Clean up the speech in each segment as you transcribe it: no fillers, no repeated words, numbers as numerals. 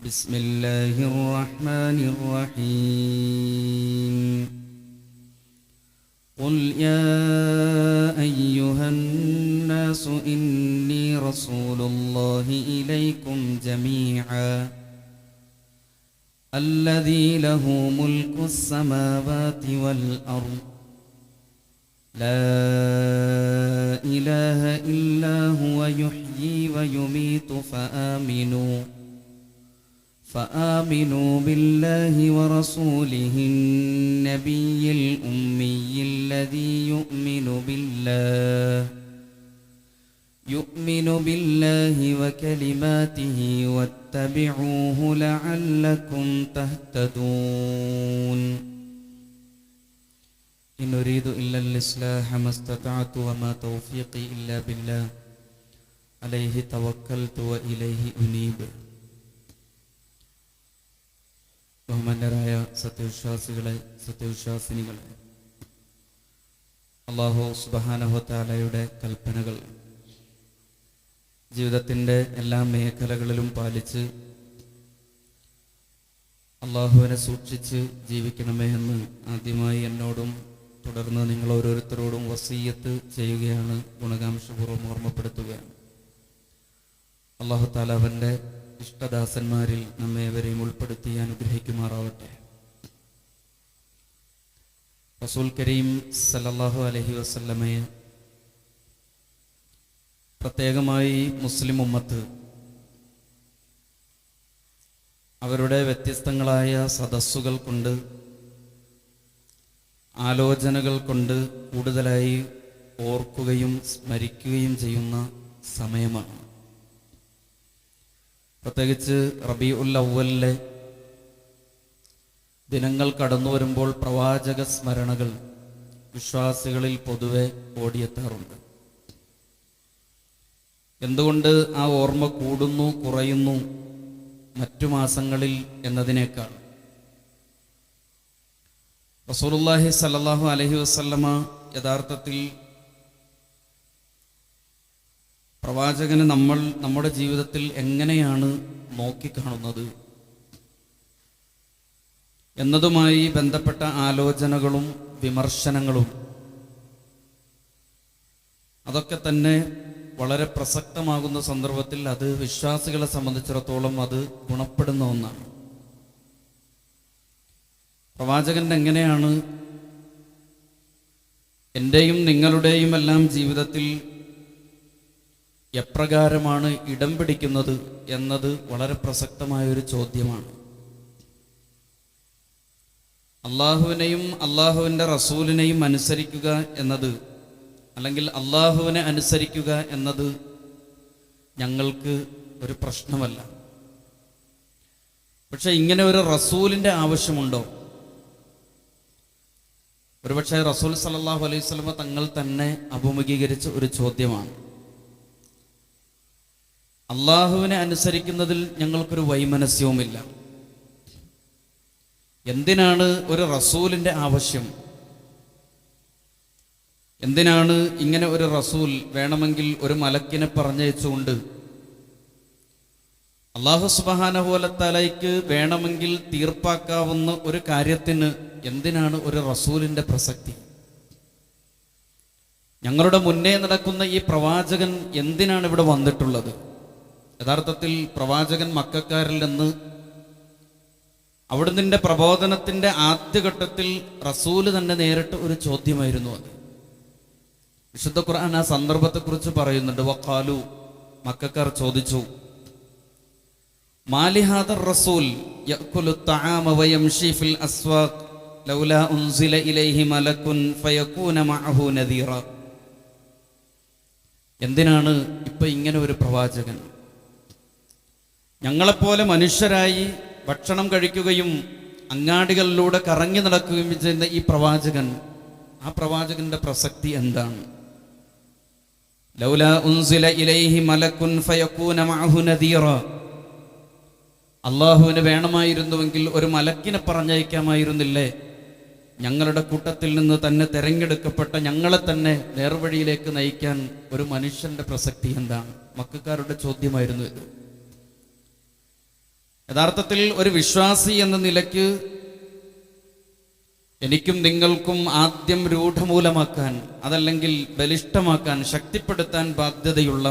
بسم الله الرحمن الرحيم قل يا أيها الناس إني رسول الله إليكم جميعا الذي له ملك السماوات والأرض لا إله إلا هو يحيي ويميت فآمنوا بالله ورسوله النبي الأمي الذي يؤمن بالله وكلماته واتبعوه لعلكم تهتدون إن أريد إلا الإصلاح ما استطعت وما توفيقي إلا بالله عليه توكلت وإليه أنيب. ബഹുമാന്യരായ സത്യവിശ്വാസികളെ, സത്യവിശ്വാസിനികളെ, അല്ലാഹു സുബ്ഹാനഹു തആലയുടെ കൽപ്പനകൾ ജീവിതത്തിൻ്റെ എല്ലാ മേഖലകളിലും പാലിച്ച് അല്ലാഹുവിനെ സൂക്ഷിച്ച് ജീവിക്കണമേ എന്ന് ആദ്യമായി എന്നോടും തുടർന്ന് നിങ്ങൾ ഓരോരുത്തരോടും വസിയ്യത്ത് ചെയ്യുകയാണ്, ഗുണകാംക്ഷപൂർവ്വം ഓർമ്മപ്പെടുത്തുകയാണ്. അല്ലാഹു തആല അവൻ്റെ ഇഷ്ടദാസന്മാരിൽ നമ്മേവരെയും ഉൾപ്പെടുത്തി അനുഗ്രഹിക്കുമാറാവട്ടെ. റസൂൽ കരീം സല്ലല്ലാഹു അലൈഹി വസല്ലമയെ പ്രത്യേകമായി മുസ്ലിം ഉമ്മത്ത് അവരുടെ വ്യത്യസ്തങ്ങളായ സദസ്സുകൾ കൊണ്ട്, ആലോചനകൾ കൊണ്ട് കൂടുതലായി ഓർക്കുകയും സ്മരിക്കുകയും ചെയ്യുന്ന സമയമാണ്. പ്രത്യേകിച്ച് റബീഉൽ അവ്വലിലെ ദിനങ്ങൾ കടന്നു വരുമ്പോൾ പ്രവാചക സ്മരണകൾ വിശ്വാസികളിൽ പൊതുവെ ഓടിയെത്താറുണ്ട്. എന്തുകൊണ്ട് ആ ഓർമ്മ കൂടുന്നു കുറയുന്നു മറ്റു മാസങ്ങളിൽ എന്നതിനേക്കാൾ റസൂലുള്ളാഹി സ്വല്ലല്ലാഹു അലൈഹി വസല്ലമ യഥാർത്ഥത്തിൽ പ്രവാചകനെ നമ്മുടെ ജീവിതത്തിൽ എങ്ങനെയാണ് നോക്കിക്കാണുന്നത് എന്നതുമായി ബന്ധപ്പെട്ട ആലോചനകളും വിമർശനങ്ങളും അതൊക്കെ തന്നെ വളരെ പ്രസക്തമാകുന്ന സന്ദർഭത്തിൽ അത് വിശ്വാസികളെ സംബന്ധിച്ചിടത്തോളം അത് ഗുണപ്പെടുന്ന ഒന്നാണ്. പ്രവാചകൻ എങ്ങനെയാണ് എൻ്റെയും നിങ്ങളുടെയും എല്ലാം ജീവിതത്തിൽ എപ്രകാരമാണ് ഇടം പിടിക്കുന്നത് എന്നത് വളരെ പ്രസക്തമായൊരു ചോദ്യമാണ്. അള്ളാഹുവിനെയും അള്ളാഹുവിൻ്റെ റസൂലിനെയും അനുസരിക്കുക എന്നത്, അല്ലെങ്കിൽ അള്ളാഹുവിനെ അനുസരിക്കുക എന്നത് ഞങ്ങൾക്ക് ഒരു പ്രശ്നമല്ല. പക്ഷെ ഇങ്ങനെ ഒരു റസൂലിൻ്റെ ആവശ്യമുണ്ടോ? ഒരുപക്ഷെ റസൂൽ സല്ലല്ലാഹു അലൈഹി വസല്ലമ തങ്ങൾ തന്നെ അഭിമുഖീകരിച്ച ഒരു ചോദ്യമാണ്. അള്ളാഹുവിനെ അനുസരിക്കുന്നതിൽ ഞങ്ങൾക്കൊരു വൈമനസ്യവുമില്ല, എന്തിനാണ് ഒരു റസൂലിൻ്റെ ആവശ്യം? എന്തിനാണ് ഇങ്ങനെ ഒരു റസൂൽ? വേണമെങ്കിൽ ഒരു മലക്കിനെ പറഞ്ഞയച്ചുകൊണ്ട് അല്ലാഹു സുബ്ഹാനഹു വ തആലയ്ക്ക് വേണമെങ്കിൽ തീർപ്പാക്കാവുന്ന ഒരു കാര്യത്തിന് എന്തിനാണ് ഒരു റസൂലിൻ്റെ പ്രസക്തി? ഞങ്ങളുടെ മുന്നേ നടക്കുന്ന ഈ പ്രവാചകൻ എന്തിനാണ് ഇവിടെ വന്നിട്ടുള്ളത്? യഥാർത്ഥത്തിൽ പ്രവാചകൻ മക്കക്കാരിൽ നിന്ന് അവിടുന്ന് പ്രബോധനത്തിൻ്റെ ആദ്യഘട്ടത്തിൽ റസൂല് തന്നെ നേരിട്ട് ഒരു ചോദ്യമായിരുന്നു അത്. വിശുദ്ധ ഖുർആൻ ആ സന്ദർഭത്തെക്കുറിച്ച് പറയുന്നുണ്ട്. വഖാലു, മക്കക്കാർ ചോദിച്ചു, മാലി ഹാദർ റസൂൽ യഅകുലു തആമ വയംശി ഫിൽ അസ്വാഖ് ലൗലാ ഉൻസില ഇലൈഹി മലകുൻ ഫയകൂന മഅഹു നദീറ. എന്തിനാണ് ഇപ്പൊ ഇങ്ങനെ ഒരു പ്രവാചകൻ? ഞങ്ങളെപ്പോലെ മനുഷ്യരായി ഭക്ഷണം കഴിക്കുകയും അങ്ങാടികളിലൂടെ കറങ്ങി നടക്കുകയും ചെയ്യുന്ന ഈ പ്രവാചകൻ, ആ പ്രവാചകന്റെ പ്രസക്തി എന്താണ്? ലൗലാ ഉൻസില ഇലൈഹി മലകുൻ ഫയകൂന മഅഹു നദീറ. അല്ലാഹുവിന് വേണമായിരുന്നുവെങ്കിൽ ഒരു മലക്കിനെ പറഞ്ഞയക്കാമായിരുന്നില്ലേ? ഞങ്ങളുടെ കൂട്ടത്തിൽ നിന്ന് തന്നെ തെരഞ്ഞെടുക്കപ്പെട്ട ഞങ്ങളെ തന്നെ നേർവഴിയിലേക്ക് നയിക്കാൻ ഒരു മനുഷ്യന്റെ പ്രസക്തി എന്താണ്? മക്കക്കാരുടെ ചോദ്യമായിരുന്നു ഇത്. യഥാർത്ഥത്തിൽ ഒരു വിശ്വാസി എന്ന നിലയ്ക്ക് എനിക്കും നിങ്ങൾക്കും ആദ്യം രൂഢമൂലമാക്കാൻ, അതല്ലെങ്കിൽ ബലിഷ്ഠമാക്കാൻ, ശക്തിപ്പെടുത്താൻ ബാധ്യതയുള്ള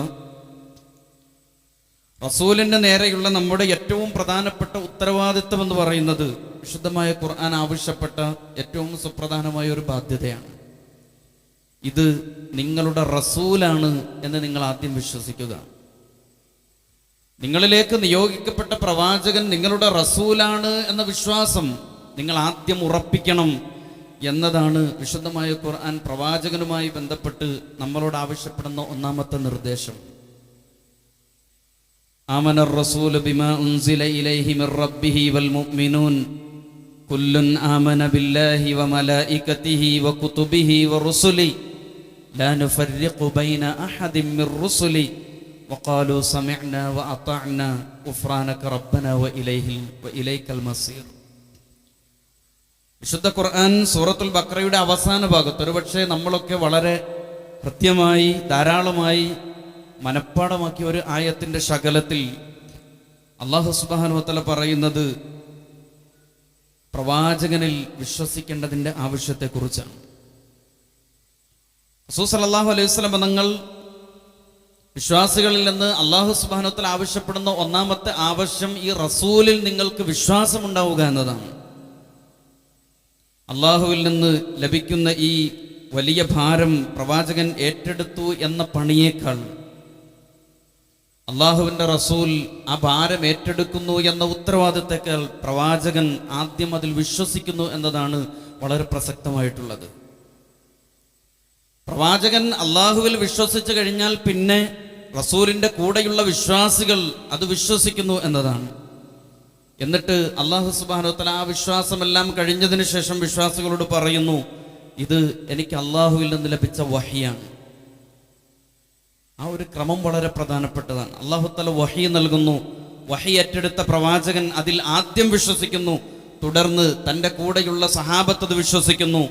റസൂലിന്റെ നേരെയുള്ള നമ്മുടെ ഏറ്റവും പ്രധാനപ്പെട്ട ഉത്തരവാദിത്വം എന്ന് പറയുന്നത് വിശുദ്ധമായ ഖുർആൻ ആവശ്യപ്പെട്ട ഏറ്റവും സുപ്രധാനമായ ഒരു ബാധ്യതയാണ്. ഇത് നിങ്ങളുടെ റസൂലാണ് എന്ന് നിങ്ങൾ ആദ്യം വിശ്വസിക്കുക. നിങ്ങളിലേക്ക് നിയോഗിക്കപ്പെട്ട പ്രവാചകൻ നിങ്ങളുടെ റസൂലാണ് എന്ന വിശ്വാസം നിങ്ങൾ ആദ്യം ഉറപ്പിക്കണം എന്നതാണ് വിശുദ്ധമായ ഖുർആൻ പ്രവാചകനുമായി ബന്ധപ്പെട്ട് നമ്മളോട് ആവശ്യപ്പെടുന്ന ഒന്നാമത്തെ നിർദ്ദേശം. ആമനർ റസൂലു ബിമാ ഉൻസില ഇലൈഹി മിർ റബ്ബിഹി വൽ മുഅ്മിനൂൻ കുല്ലുൻ ആമന ബില്ലാഹി വ മലായികതിഹി വ കുതുബിഹി വ റുസുലി ലാ നുഫർരിഖു ബൈന അഹദിൻ മിർ റുസുലി വഖാലു സമിഅ്നാ വ അതഅ്നാ ഗുഫ്രാനക റബ്ബനാ വ ഇലൈക്കൽ മസീർ. വിശുദ്ധ ഖുർആൻ സൂറത്തുൽ ബഖറയുടെ അവസാന ഭാഗത്ത്, ഒരുപക്ഷെ നമ്മളൊക്കെ വളരെ കൃത്യമായി ധാരാളമായി മനഃപ്പാടമാക്കിയ ഒരു ആയത്തിന്റെ ശകലത്തിൽ അല്ലാഹു സുബ്ഹാനഹു വ തആല പറയുന്നത് പ്രവാചകനിൽ വിശ്വസിക്കേണ്ടതിന്റെ ആവശ്യത്തെക്കുറിച്ചാണ്. റസൂൽ സല്ലല്ലാഹു അലൈഹി വസല്ലം തങ്ങൾ വിശ്വാസികളിൽ നിന്ന് അല്ലാഹു സുബ്ഹാനഹു വ തആല ആവശ്യപ്പെടുന്ന ഒന്നാമത്തെ ആവശ്യം ഈ റസൂലിൽ നിങ്ങൾക്ക് വിശ്വാസമുണ്ടാവുക എന്നതാണ്. അള്ളാഹുവിൽ നിന്ന് ലഭിക്കുന്ന ഈ വലിയ ഭാരം പ്രവാചകൻ ഏറ്റെടുത്തു എന്ന പണിയേക്കാൾ അള്ളാഹുവിൻ്റെ റസൂൽ ആ ഭാരം ഏറ്റെടുക്കുന്നു എന്ന ഉത്തരവാദിത്തത്തേക്കാൾ പ്രവാചകൻ ആദ്യം അതിൽ വിശ്വസിക്കുന്നു എന്നതാണ് വളരെ പ്രസക്തമായിട്ടുള്ളത്. പ്രവാചകൻ അള്ളാഹുവിൽ വിശ്വസിച്ചു കഴിഞ്ഞാൽ പിന്നെ റസൂലിൻ്റെ കൂടെയുള്ള വിശ്വാസികൾ അത് വിശ്വസിക്കുന്നു എന്നതാണ്. എന്നിട്ട് അല്ലാഹു സുബ്ഹാനഹു വ തആല ആ വിശ്വാസമെല്ലാം കഴിഞ്ഞതിന് ശേഷം വിശ്വാസികളോട് പറയുന്നു, ഇത് എനിക്ക് അള്ളാഹുവിൽ നിന്ന് ലഭിച്ച വഹിയാണ്. ആ ഒരു ക്രമം വളരെ പ്രധാനപ്പെട്ടതാണ്. അല്ലാഹു തആല വഹി നൽകുന്നു, വഹി ഏറ്റെടുത്ത പ്രവാചകൻ അതിൽ ആദ്യം വിശ്വസിക്കുന്നു, തുടർന്ന് തൻ്റെ കൂടെയുള്ള സഹാബത്ത് അത് വിശ്വസിക്കുന്നു.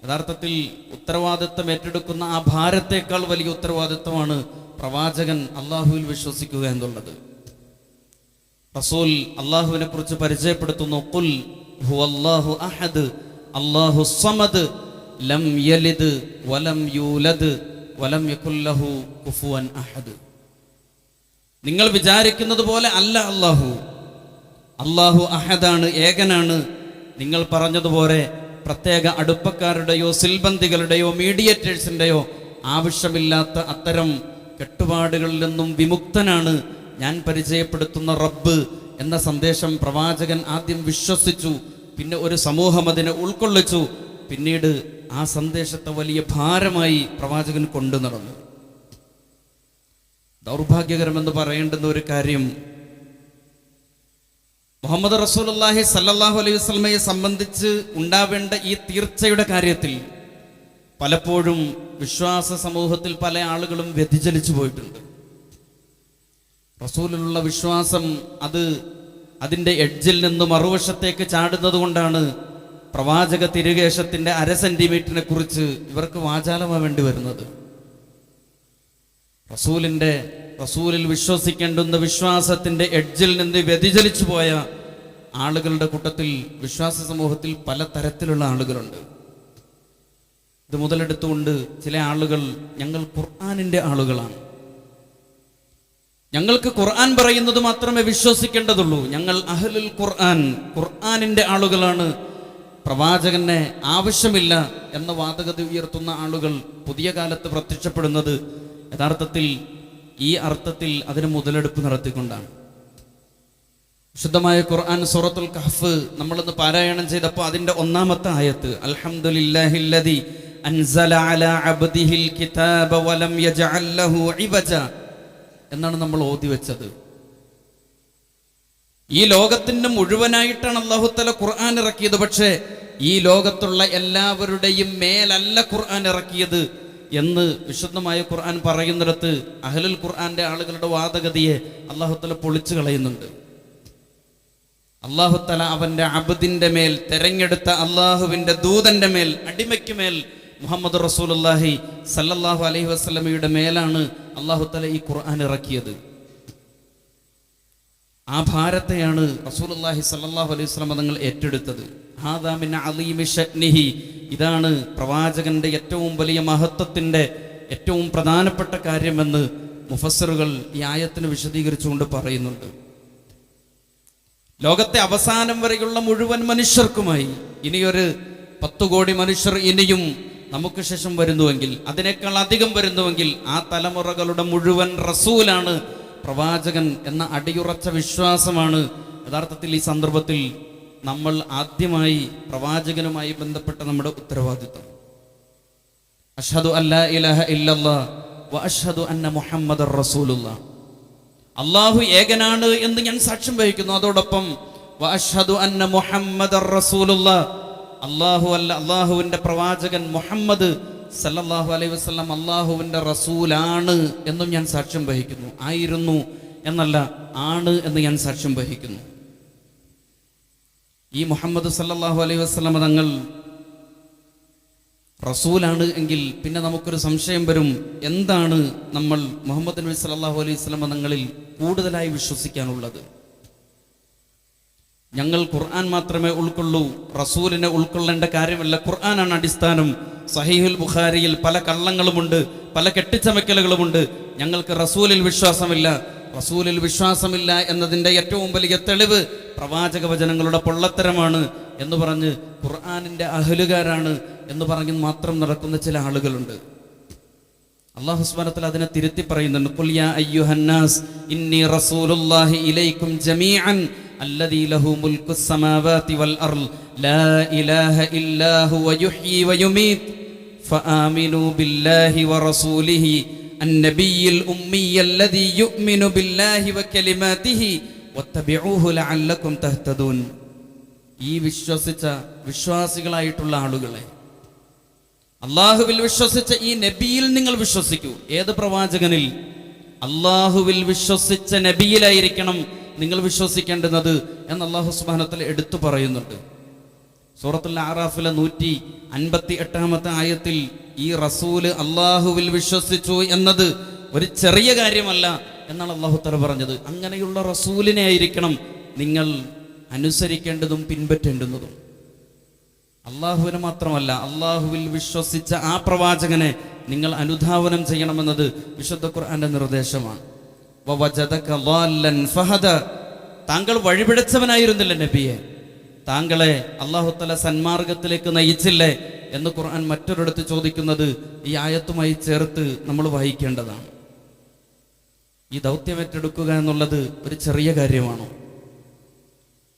യഥാർത്ഥത്തിൽ ഉത്തരവാദിത്വം ഏറ്റെടുക്കുന്ന ആ ഭാരത്തേക്കാൾ വലിയ ഉത്തരവാദിത്വമാണ് പ്രവാചകൻ അള്ളാഹുവിൽ വിശ്വസിക്കുക എന്നുള്ളത്. റസൂൽ അള്ളാഹുവിനെ കുറിച്ച് പരിചയപ്പെടുത്തുന്നു, ഖുൽ ഹുവല്ലാഹു അഹദ് അല്ലാഹു സ്വമദ് ലം യലിദ് വലം യൂലദ് വലം യകുൽ ലഹു കുഫുവൻ അഹദ്. നിങ്ങൾ വിചാരിക്കുന്നത് പോലെ അല്ല അല്ലാഹു. അല്ലാഹു അഹദാണ്, ഏകനാണ്. നിങ്ങൾ പറഞ്ഞതുപോലെ പ്രത്യേക അടുപ്പക്കാരുടെയോ സിൽബന്തികളുടെയോ മീഡിയേറ്റേഴ്സിൻ്റെയോ ആവശ്യമില്ലാത്ത അത്തരം കെട്ടുപാടുകളിൽ നിന്നും വിമുക്തനാണ് ഞാൻ പരിചയപ്പെടുത്തുന്ന റബ്ബ് എന്ന സന്ദേശം പ്രവാചകൻ ആദ്യം വിശ്വസിച്ചു. പിന്നെ ഒരു സമൂഹം അതിനെ ഉൾക്കൊള്ളിച്ചു. പിന്നീട് ആ സന്ദേശത്തെ വലിയ ഭാരമായി പ്രവാചകൻ കൊണ്ടു നടന്നു. ദൗർഭാഗ്യകരമെന്ന് പറയേണ്ടുന്ന ഒരു കാര്യം, മുഹമ്മദ് റസൂലുള്ളാഹി സല്ലല്ലാഹു അലൈഹി വസല്ലമയെ സംബന്ധിച്ച് ഉണ്ടാവേണ്ട ഈ തീർച്ചയുടെ കാര്യത്തിൽ പലപ്പോഴും വിശ്വാസ സമൂഹത്തിൽ പല ആളുകളും വ്യതിചലിച്ചു പോയിട്ടുണ്ട്. റസൂലിലുള്ള വിശ്വാസം അതിൻ്റെ എഡ്ജിൽ നിന്ന് മറുവശത്തേക്ക് ചാടുന്നത് കൊണ്ടാണ് പ്രവാചക തിരുകേശത്തിൻ്റെ 1/2 സെന്റിമീറ്ററിനെ കുറിച്ച് ഇവർക്ക് വാചാലമാവേണ്ടി വരുന്നത്. റസൂലിൽ വിശ്വസിക്കേണ്ടുന്ന വിശ്വാസത്തിൻ്റെ എഡ്ജിൽ നിന്ന് വ്യതിചലിച്ചു പോയ ആളുകളുടെ കൂട്ടത്തിൽ വിശ്വാസ സമൂഹത്തിൽ പല തരത്തിലുള്ള ആളുകളുണ്ട്. ഇത് മുതലെടുത്തുകൊണ്ട് ചില ആളുകൾ ഞങ്ങൾ ഖുർആനിൻ്റെ ആളുകളാണ്, ഞങ്ങൾക്ക് ഖുർആൻ പറയുന്നത് മാത്രമേ വിശ്വസിക്കേണ്ടതുള്ളൂ, ഞങ്ങൾ അഹ്ലുൽ ഖുർആനിൻ്റെ ആളുകളാണ്, പ്രവാചകനെ ആവശ്യമില്ല എന്ന വാദഗതി ഉയർത്തുന്ന ആളുകൾ പുതിയ കാലത്ത് പ്രത്യക്ഷപ്പെടുന്നത് യഥാർത്ഥത്തിൽ ഈ അർത്ഥത്തിൽ അതിന് മുതലെടുപ്പ് നടത്തിക്കൊണ്ടാണ്. വിശുദ്ധമായ ഖുർആൻ സൂറത്തുൽ കഹ്ഫ് നമ്മളിന്ന് പാരായണം ചെയ്തപ്പോൾ അതിൻ്റെ 1-ാമത്തെ ആയത്ത്, അൽഹംദുലില്ലാഹില്ലദി അൻസല അലാ അബ്ദിഹിൽ കിതാബ വലം യജഅൽ ലഹു ഇവജ എന്നാണ് നമ്മൾ ഓതി വെച്ചത്. ഈ ലോകത്തിന് മുഴുവനായിട്ടാണ് അല്ലാഹു തആല ഖുർആൻ ഇറക്കിയത്. പക്ഷേ ഈ ലോകത്തുള്ള എല്ലാവരുടെയും മേലല്ല ഖുർആൻ ഇറക്കിയത് എന്ന് വിശുദ്ധമായ ഖുർആൻ പറയുന്നിടത്ത് അഹ്ലുൽ ഖുർആന്റെ ആളുകളുടെ വാദഗതിയെ അല്ലാഹു തആല പൊളിച്ചു കളയുന്നുണ്ട്. അല്ലാഹു തആല അവന്റെ അബ്ദിന്റെ മേൽ, തെരഞ്ഞെടുത്ത അല്ലാഹുവിന്റെ ദൂതന്റെ മേൽ, അടിമയ്ക്ക് മേൽ, മുഹമ്മദ് റസൂലുള്ളാഹി സല്ലല്ലാഹു അലൈഹി വസല്ലമയുടെ മേലാണ് അല്ലാഹു തആല ഈ ഖുർആൻ ഇറക്കിയത്. ആ ഭാരത്തെയാണ് റസൂലുള്ളാഹി സ്വല്ലല്ലാഹു അലൈഹി വസല്ലം തങ്ങൾ ഏറ്റെടുത്തത്. ഹാദാ മിൻ അളീമി ശഅ്നിഹി, ഇതാണ് പ്രവാചകന്റെ ഏറ്റവും വലിയ മഹത്വത്തിൻ്റെ ഏറ്റവും പ്രധാനപ്പെട്ട കാര്യമെന്ന് മുഫസ്സിറുകൾ ഈ ആയത്തിന് വിശദീകരിച്ചുകൊണ്ട് പറയുന്നുണ്ട്. ലോകത്തെ അവസാനം വരെയുള്ള മുഴുവൻ മനുഷ്യർക്കുമായി, ഇനിയൊരു 10 കോടി മനുഷ്യർ ഇനിയും നമുക്ക് ശേഷം വരുന്നുവെങ്കിൽ, അതിനേക്കാൾ അധികം വരുന്നുവെങ്കിൽ, ആ തലമുറകളുടെ മുഴുവൻ റസൂലാണ് പ്രവാചകൻ എന്ന അടിയുറച്ച വിശ്വാസമാണ് യഥാർത്ഥത്തിൽ ഈ സന്ദർഭത്തിൽ നമ്മൾ ആദ്യമായി പ്രവാചകനുമായി ബന്ധപ്പെട്ട നമ്മുടെ ഉത്തരവാദിത്വം. അഷ്ഹദു അല്ലാ ഇലാഹ ഇല്ലല്ലാഹ് വ അഷ്ഹദു അന്ന മുഹമ്മദർ റസൂലുള്ളാഹ്, അല്ലാഹു ഏകനാണ് എന്ന് ഞാൻ സാക്ഷ്യം വഹിക്കുന്നു. അതോടൊപ്പം വ അഷ്ഹദു അന്ന മുഹമ്മദർ റസൂലുള്ളാഹ്, അല്ലാഹുവിന്റെ പ്രവാചകൻ മുഹമ്മദ് സല്ലല്ലാഹു അലൈഹി വസല്ലം അല്ലാഹുവിന്റെ റസൂലാണ് എന്നും ഞാൻ സാക്ഷ്യം വഹിക്കുന്നു. ആയിരുന്നു എന്നല്ല, ആണ് എന്ന് ഞാൻ സാക്ഷ്യം വഹിക്കുന്നു. ഈ മുഹമ്മദ് സല്ലല്ലാഹു അലൈഹി വസല്ലം തങ്ങൾ റസൂലാണ് എങ്കിൽ പിന്നെ നമുക്കൊരു സംശയം വരും, എന്താണ് നമ്മൾ മുഹമ്മദ് നബി സല്ലല്ലാഹു അലൈഹി വസല്ലം തങ്ങളിൽ കൂടുതലായി വിശ്വസിക്കാനുള്ളത്? ഞങ്ങൾ ഖുർആൻ മാത്രമേ ഉൾക്കൊള്ളൂ, റസൂലിനെ ഉൾക്കൊള്ളേണ്ട കാര്യമല്ല, ഖുർആനാണ് അടിസ്ഥാനം. സഹീഹുൽ ബുഖാരിയിൽ പല കള്ളങ്ങളുമുണ്ട്, പല കെട്ടിച്ചമക്കലുകളുമുണ്ട്. ഞങ്ങൾക്ക് റസൂലിൽ വിശ്വാസമില്ല. റസൂലിൽ വിശ്വാസമില്ല എന്നതിൻ്റെ ഏറ്റവും വലിയ തെളിവ് പ്രവാചക വചനങ്ങളുടെ പൊള്ളത്തരമാണ് എന്ന് പറഞ്ഞ് ഖുർആനിൻ്റെ അഹ്ലുകാരാണ് എന്ന് പറഞ്ഞ് മാത്രം നടക്കുന്ന ചില ആളുകളുണ്ട്. അല്ലാഹു സുബ്ഹാനഹു വ തആല അതിനെ തിരുത്തി പറയുന്നുണ്ട്. ഖുൽ യാ അയ്യുഹന്നാസ് ഇന്നി റസൂലുള്ളാഹി ഇലൈക്കും ജമീഅൻ അല്ലദീ ലഹു മുൽക്കുസ് സമാവാതി വൽ അർള് ലാ ഇലാഹ ഇല്ലാ ഹുവ യുഹ്യി വ യുമീത് ഫആമിനൂ ബില്ലാഹി വ റസൂലിഹി അന്നബിയ്യിൽ ഉമ്മിയ്യ അല്ലദീ യുഅ്മിനു ബില്ലാഹി വ കലിമാതിഹി വത്തബിഊഹു ലഅല്ലകും തഹ്തദൂൻ. ഈ വിശ്വസിച്ച വിശ്വാസികളായിട്ടുള്ള ആളുകളെ, അള്ളാഹുവിൽ വിശ്വസിച്ച ഈ നബിയിൽ നിങ്ങൾ വിശ്വസിക്കൂ. ഏത് പ്രവാചകനിൽ? അള്ളാഹുവിൽ വിശ്വസിച്ച നബിയിലായിരിക്കണം നിങ്ങൾ വിശ്വസിക്കേണ്ടുന്നത് എന്ന് അല്ലാഹു സുബ്ഹാനഹു വ തആല എടുത്തു പറയുന്നുണ്ട്. സൂറത്തുൽ അറാഫിലെ 158-ാമത്തെ ആയത്തിൽ ഈ റസൂല് അള്ളാഹുവിൽ വിശ്വസിച്ചു എന്നത് ഒരു ചെറിയ കാര്യമല്ല എന്നാണ് അല്ലാഹു തആല പറഞ്ഞത്. അങ്ങനെയുള്ള റസൂലിനെ ആയിരിക്കണം നിങ്ങൾ അനുസരിക്കേണ്ടതും പിൻപറ്റേണ്ടുന്നതും. അള്ളാഹുവിനെ മാത്രമല്ല, അള്ളാഹുവിൽ വിശ്വസിച്ച ആ പ്രവാചകനെ നിങ്ങൾ അനുധാവനം ചെയ്യണമെന്നത് വിശുദ്ധ ഖുർആന്റെ നിർദ്ദേശമാണ്. വവജദക ളാല്ലൻ ഫഹദ, താങ്കൾ വഴിപിഴച്ചവനായിരുന്നില്ല നബിയെ, താങ്കളെ അല്ലാഹു തആല സന്മാർഗത്തിലേക്ക് നയിച്ചില്ലേ എന്ന് ഖുർആൻ മറ്റൊരിടത്ത് ചോദിക്കുന്നത് ഈ ആയത്തുമായി ചേർത്ത് നമ്മൾ വായിക്കേണ്ടതാണ്. ഈ ദൗത്യം ഏറ്റെടുക്കുക എന്നുള്ളത് ഒരു ചെറിയ കാര്യമാണോ?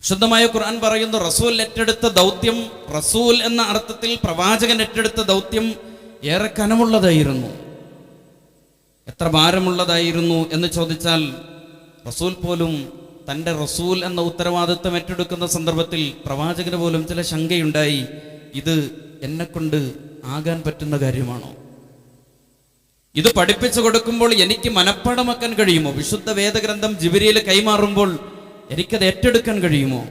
ശുദ്ധമായ ഖുർആൻ പറയുന്നു, റസൂൽ ഏറ്റെടുത്ത ദൗത്യം, റസൂൽ എന്ന അർത്ഥത്തിൽ പ്രവാചകൻ ഏറ്റെടുത്ത ദൗത്യം ഏറെ കനമുള്ളതായിരുന്നു. എത്ര ഭാരമുള്ളതായിരുന്നു എന്ന് ചോദിച്ചാൽ, റസൂൽ പോലും തൻ്റെ റസൂൽ എന്ന ഉത്തരവാദിത്വം ഏറ്റെടുക്കുന്ന സന്ദർഭത്തിൽ പ്രവാചകന് പോലും ചില ശങ്കയുണ്ടായി. ഇത് എന്നെക്കൊണ്ട് ആകാൻ പറ്റുന്ന കാര്യമാണോ? ഇത് പഠിപ്പിച്ചു കൊടുക്കുമ്പോൾ എനിക്ക് മനഃപ്പാഠമാക്കാൻ കഴിയുമോ? വിശുദ്ധ വേദഗ്രന്ഥം ജിബ്രീൽ കൈമാറുമ്പോൾ എനിക്കത് ഏറ്റെടുക്കാൻ കഴിയുമോ?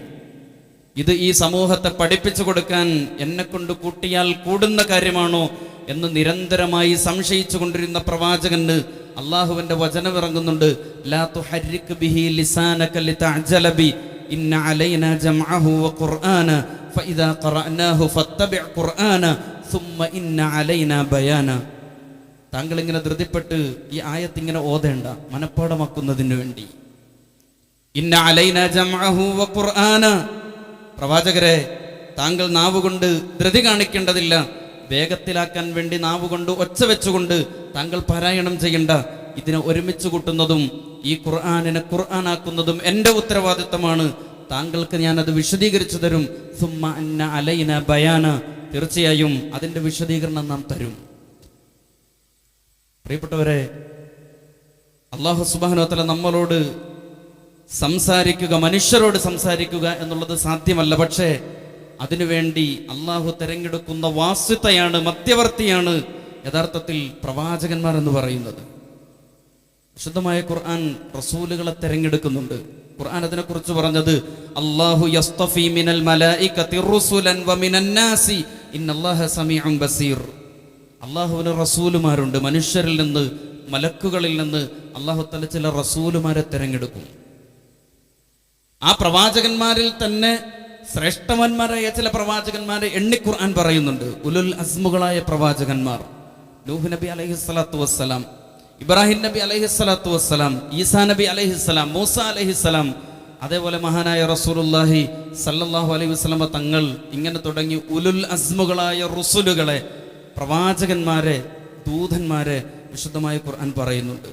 ഇത് ഈ സമൂഹത്തെ പഠിപ്പിച്ചു കൊടുക്കാൻ എന്നെക്കൊണ്ട് കൂട്ടിയാൽ കൂടുന്ന കാര്യമാണോ എന്ന് നിരന്തരമായി സംശയിച്ചു കൊണ്ടിരുന്ന പ്രവാചകന് അള്ളാഹുവിന്റെ വചനം ഇറങ്ങുന്നുണ്ട്. ലാ തുഹർരിക് ബിഹി ലിസാനക ലിതഅജല ബി ഇന്ന അലൈനാ ജംഅഹു വ ഖുർആന ഫഇദാ ഖറഅനാഹു ഫത്തബിഅ ഖുർആന സുമ്മ ഇന്ന അലൈനാ ബയാന. താങ്കൾ ഇങ്ങനെ ധൃതിപ്പെട്ട് ഈ ആയത്ത് ഇങ്ങനെ ഓതേണ്ട, മനഃപ്പാഠമാക്കുന്നതിന് വേണ്ടി. ഇന്ന അലൈനാ ജംഅഹു വ ഖുർആന, പ്രവാചകരെ താങ്കൾ നാവുകൊണ്ട് ധൃതി കാണിക്കേണ്ടതില്ല, വേഗത്തിലാക്കാൻ വേണ്ടി നാവുകൊണ്ട് ഒച്ച വെച്ചുകൊണ്ട് താങ്കൾ പാരായണം ചെയ്യണ്ട. ഇതിനെ ഒരുമിച്ച് കൂട്ടുന്നതും ഈ ഖുർആനിനെ ഖുർആനാക്കുന്നതും എൻ്റെ ഉത്തരവാദിത്തമാണ്. താങ്കൾക്ക് ഞാനത് വിശദീകരിച്ചു തരും. സുമ്മ അന്ന അലൈന ബയാന, തീർച്ചയായും അതിൻ്റെ വിശദീകരണം നാം തരും. പ്രിയപ്പെട്ടവരെ, അല്ലാഹു സുബ്ഹാനഹു വ തആല നമ്മളോട് സംസാരിക്കുക, മനുഷ്യരോട് സംസാരിക്കുക എന്നുള്ളത് സാധ്യമല്ല. പക്ഷേ അതിനുവേണ്ടി അള്ളാഹു തെരഞ്ഞെടുക്കുന്ന വാസ്തയാണ്, മധ്യവർത്തിയാണ് യഥാർത്ഥത്തിൽ പ്രവാചകന്മാർ എന്ന് പറയുന്നത്. വിശുദ്ധമായ ഖുർആൻ റസൂലുകളെ തെരഞ്ഞെടുക്കുന്നുണ്ട്. ഖുർആൻ അതിനെക്കുറിച്ച് പറഞ്ഞത് അല്ലാഹു യസ്തഫി മിനൽ മലായികതി റുസുലൻ വ മിനൻ നാസി ഇന്നല്ലാഹ സമീഉൻ ബസീർ. അള്ളാഹുവിന് റസൂലുമാരുണ്ട്. മനുഷ്യരിൽ നിന്ന്, മലക്കുകളിൽ നിന്ന് അല്ലാഹു തആല ചില റസൂലുമാരെ തെരഞ്ഞെടുക്കും. ആ പ്രവാചകന്മാരിൽ തന്നെ ശ്രേഷ്ഠവന്മാരായ ചില പ്രവാചകന്മാരെ എണ്ണി ഖുർആൻ പറയുന്നുണ്ട്. ഉലുൽ അസ്മുകളായ പ്രവാചകന്മാർ: നൂഹ് നബി അലൈഹിസ്സലാത്തു വസ്സലാം, ഇബ്രാഹിം നബി അലൈഹിസ്സലാത്തു വസ്സലാം, ഈസാ നബി അലൈഹിസ്സലാം, മൂസ അലൈഹിസ്സലാം, അതേപോലെ മഹാനായ റസൂലുള്ളാഹി സല്ലല്ലാഹു അലൈഹി വസല്ലമ തങ്ങൾ, ഇങ്ങനെ തുടങ്ങി ഉലുൽ അസ്മുകളായ റുസുലുകളെ, പ്രവാചകന്മാരെ, ദൂതന്മാരെ വിശുദ്ധമായ ഖുർആൻ പറയുന്നുണ്ട്.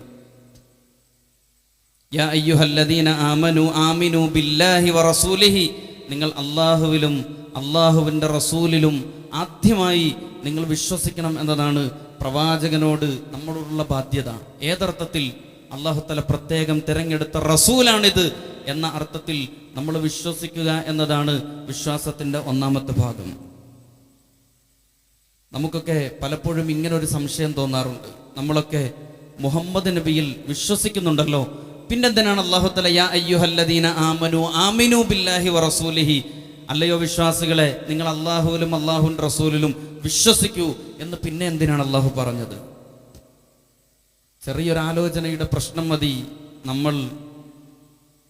യാ അയ്യുഹല്ലദീന ആമനു ആമിനു ബില്ലാഹി വറസൂലിഹി, നിങ്ങൾ അല്ലാഹുവിലും അല്ലാഹുവിൻ്റെ റസൂലിലും ആദ്യമായി നിങ്ങൾ വിശ്വസിക്കണം എന്നതാണ് പ്രവാചകനോട് നമ്മളോടുള്ള ബാധ്യത. ഏതർത്ഥത്തിൽ? അല്ലാഹു തആല പ്രത്യേകം തിരഞ്ഞെടുത്ത റസൂലാണിത് എന്ന അർത്ഥത്തിൽ നമ്മൾ വിശ്വസിക്കുക എന്നതാണ് വിശ്വാസത്തിൻ്റെ ഒന്നാമത്തെ ഭാഗം. നമുക്കൊക്കെ പലപ്പോഴും ഇങ്ങനെ ഒരു സംശയം തോന്നാറുണ്ട്. നമ്മളൊക്കെ മുഹമ്മദ് നബിയിൽ വിശ്വസിക്കുന്നുണ്ടല്ലോ, പിന്നെന്തിനാണ് അല്ലാഹു തആല യാ അയ്യുഹല്ലദീന ആമനു ആമിനു ബില്ലാഹി വറസൂലിഹി, അല്ലയോ വിശ്വാസികളെ നിങ്ങൾ അല്ലാഹുവിലും അല്ലാഹുവിൻ്റെ റസൂലിലും വിശ്വസിക്കൂ എന്ന് പിന്നെ എന്തിനാണ് അല്ലാഹു പറഞ്ഞത്? ചെറിയൊരാലോചനയുടെ പ്രശ്നം മതി നമ്മൾ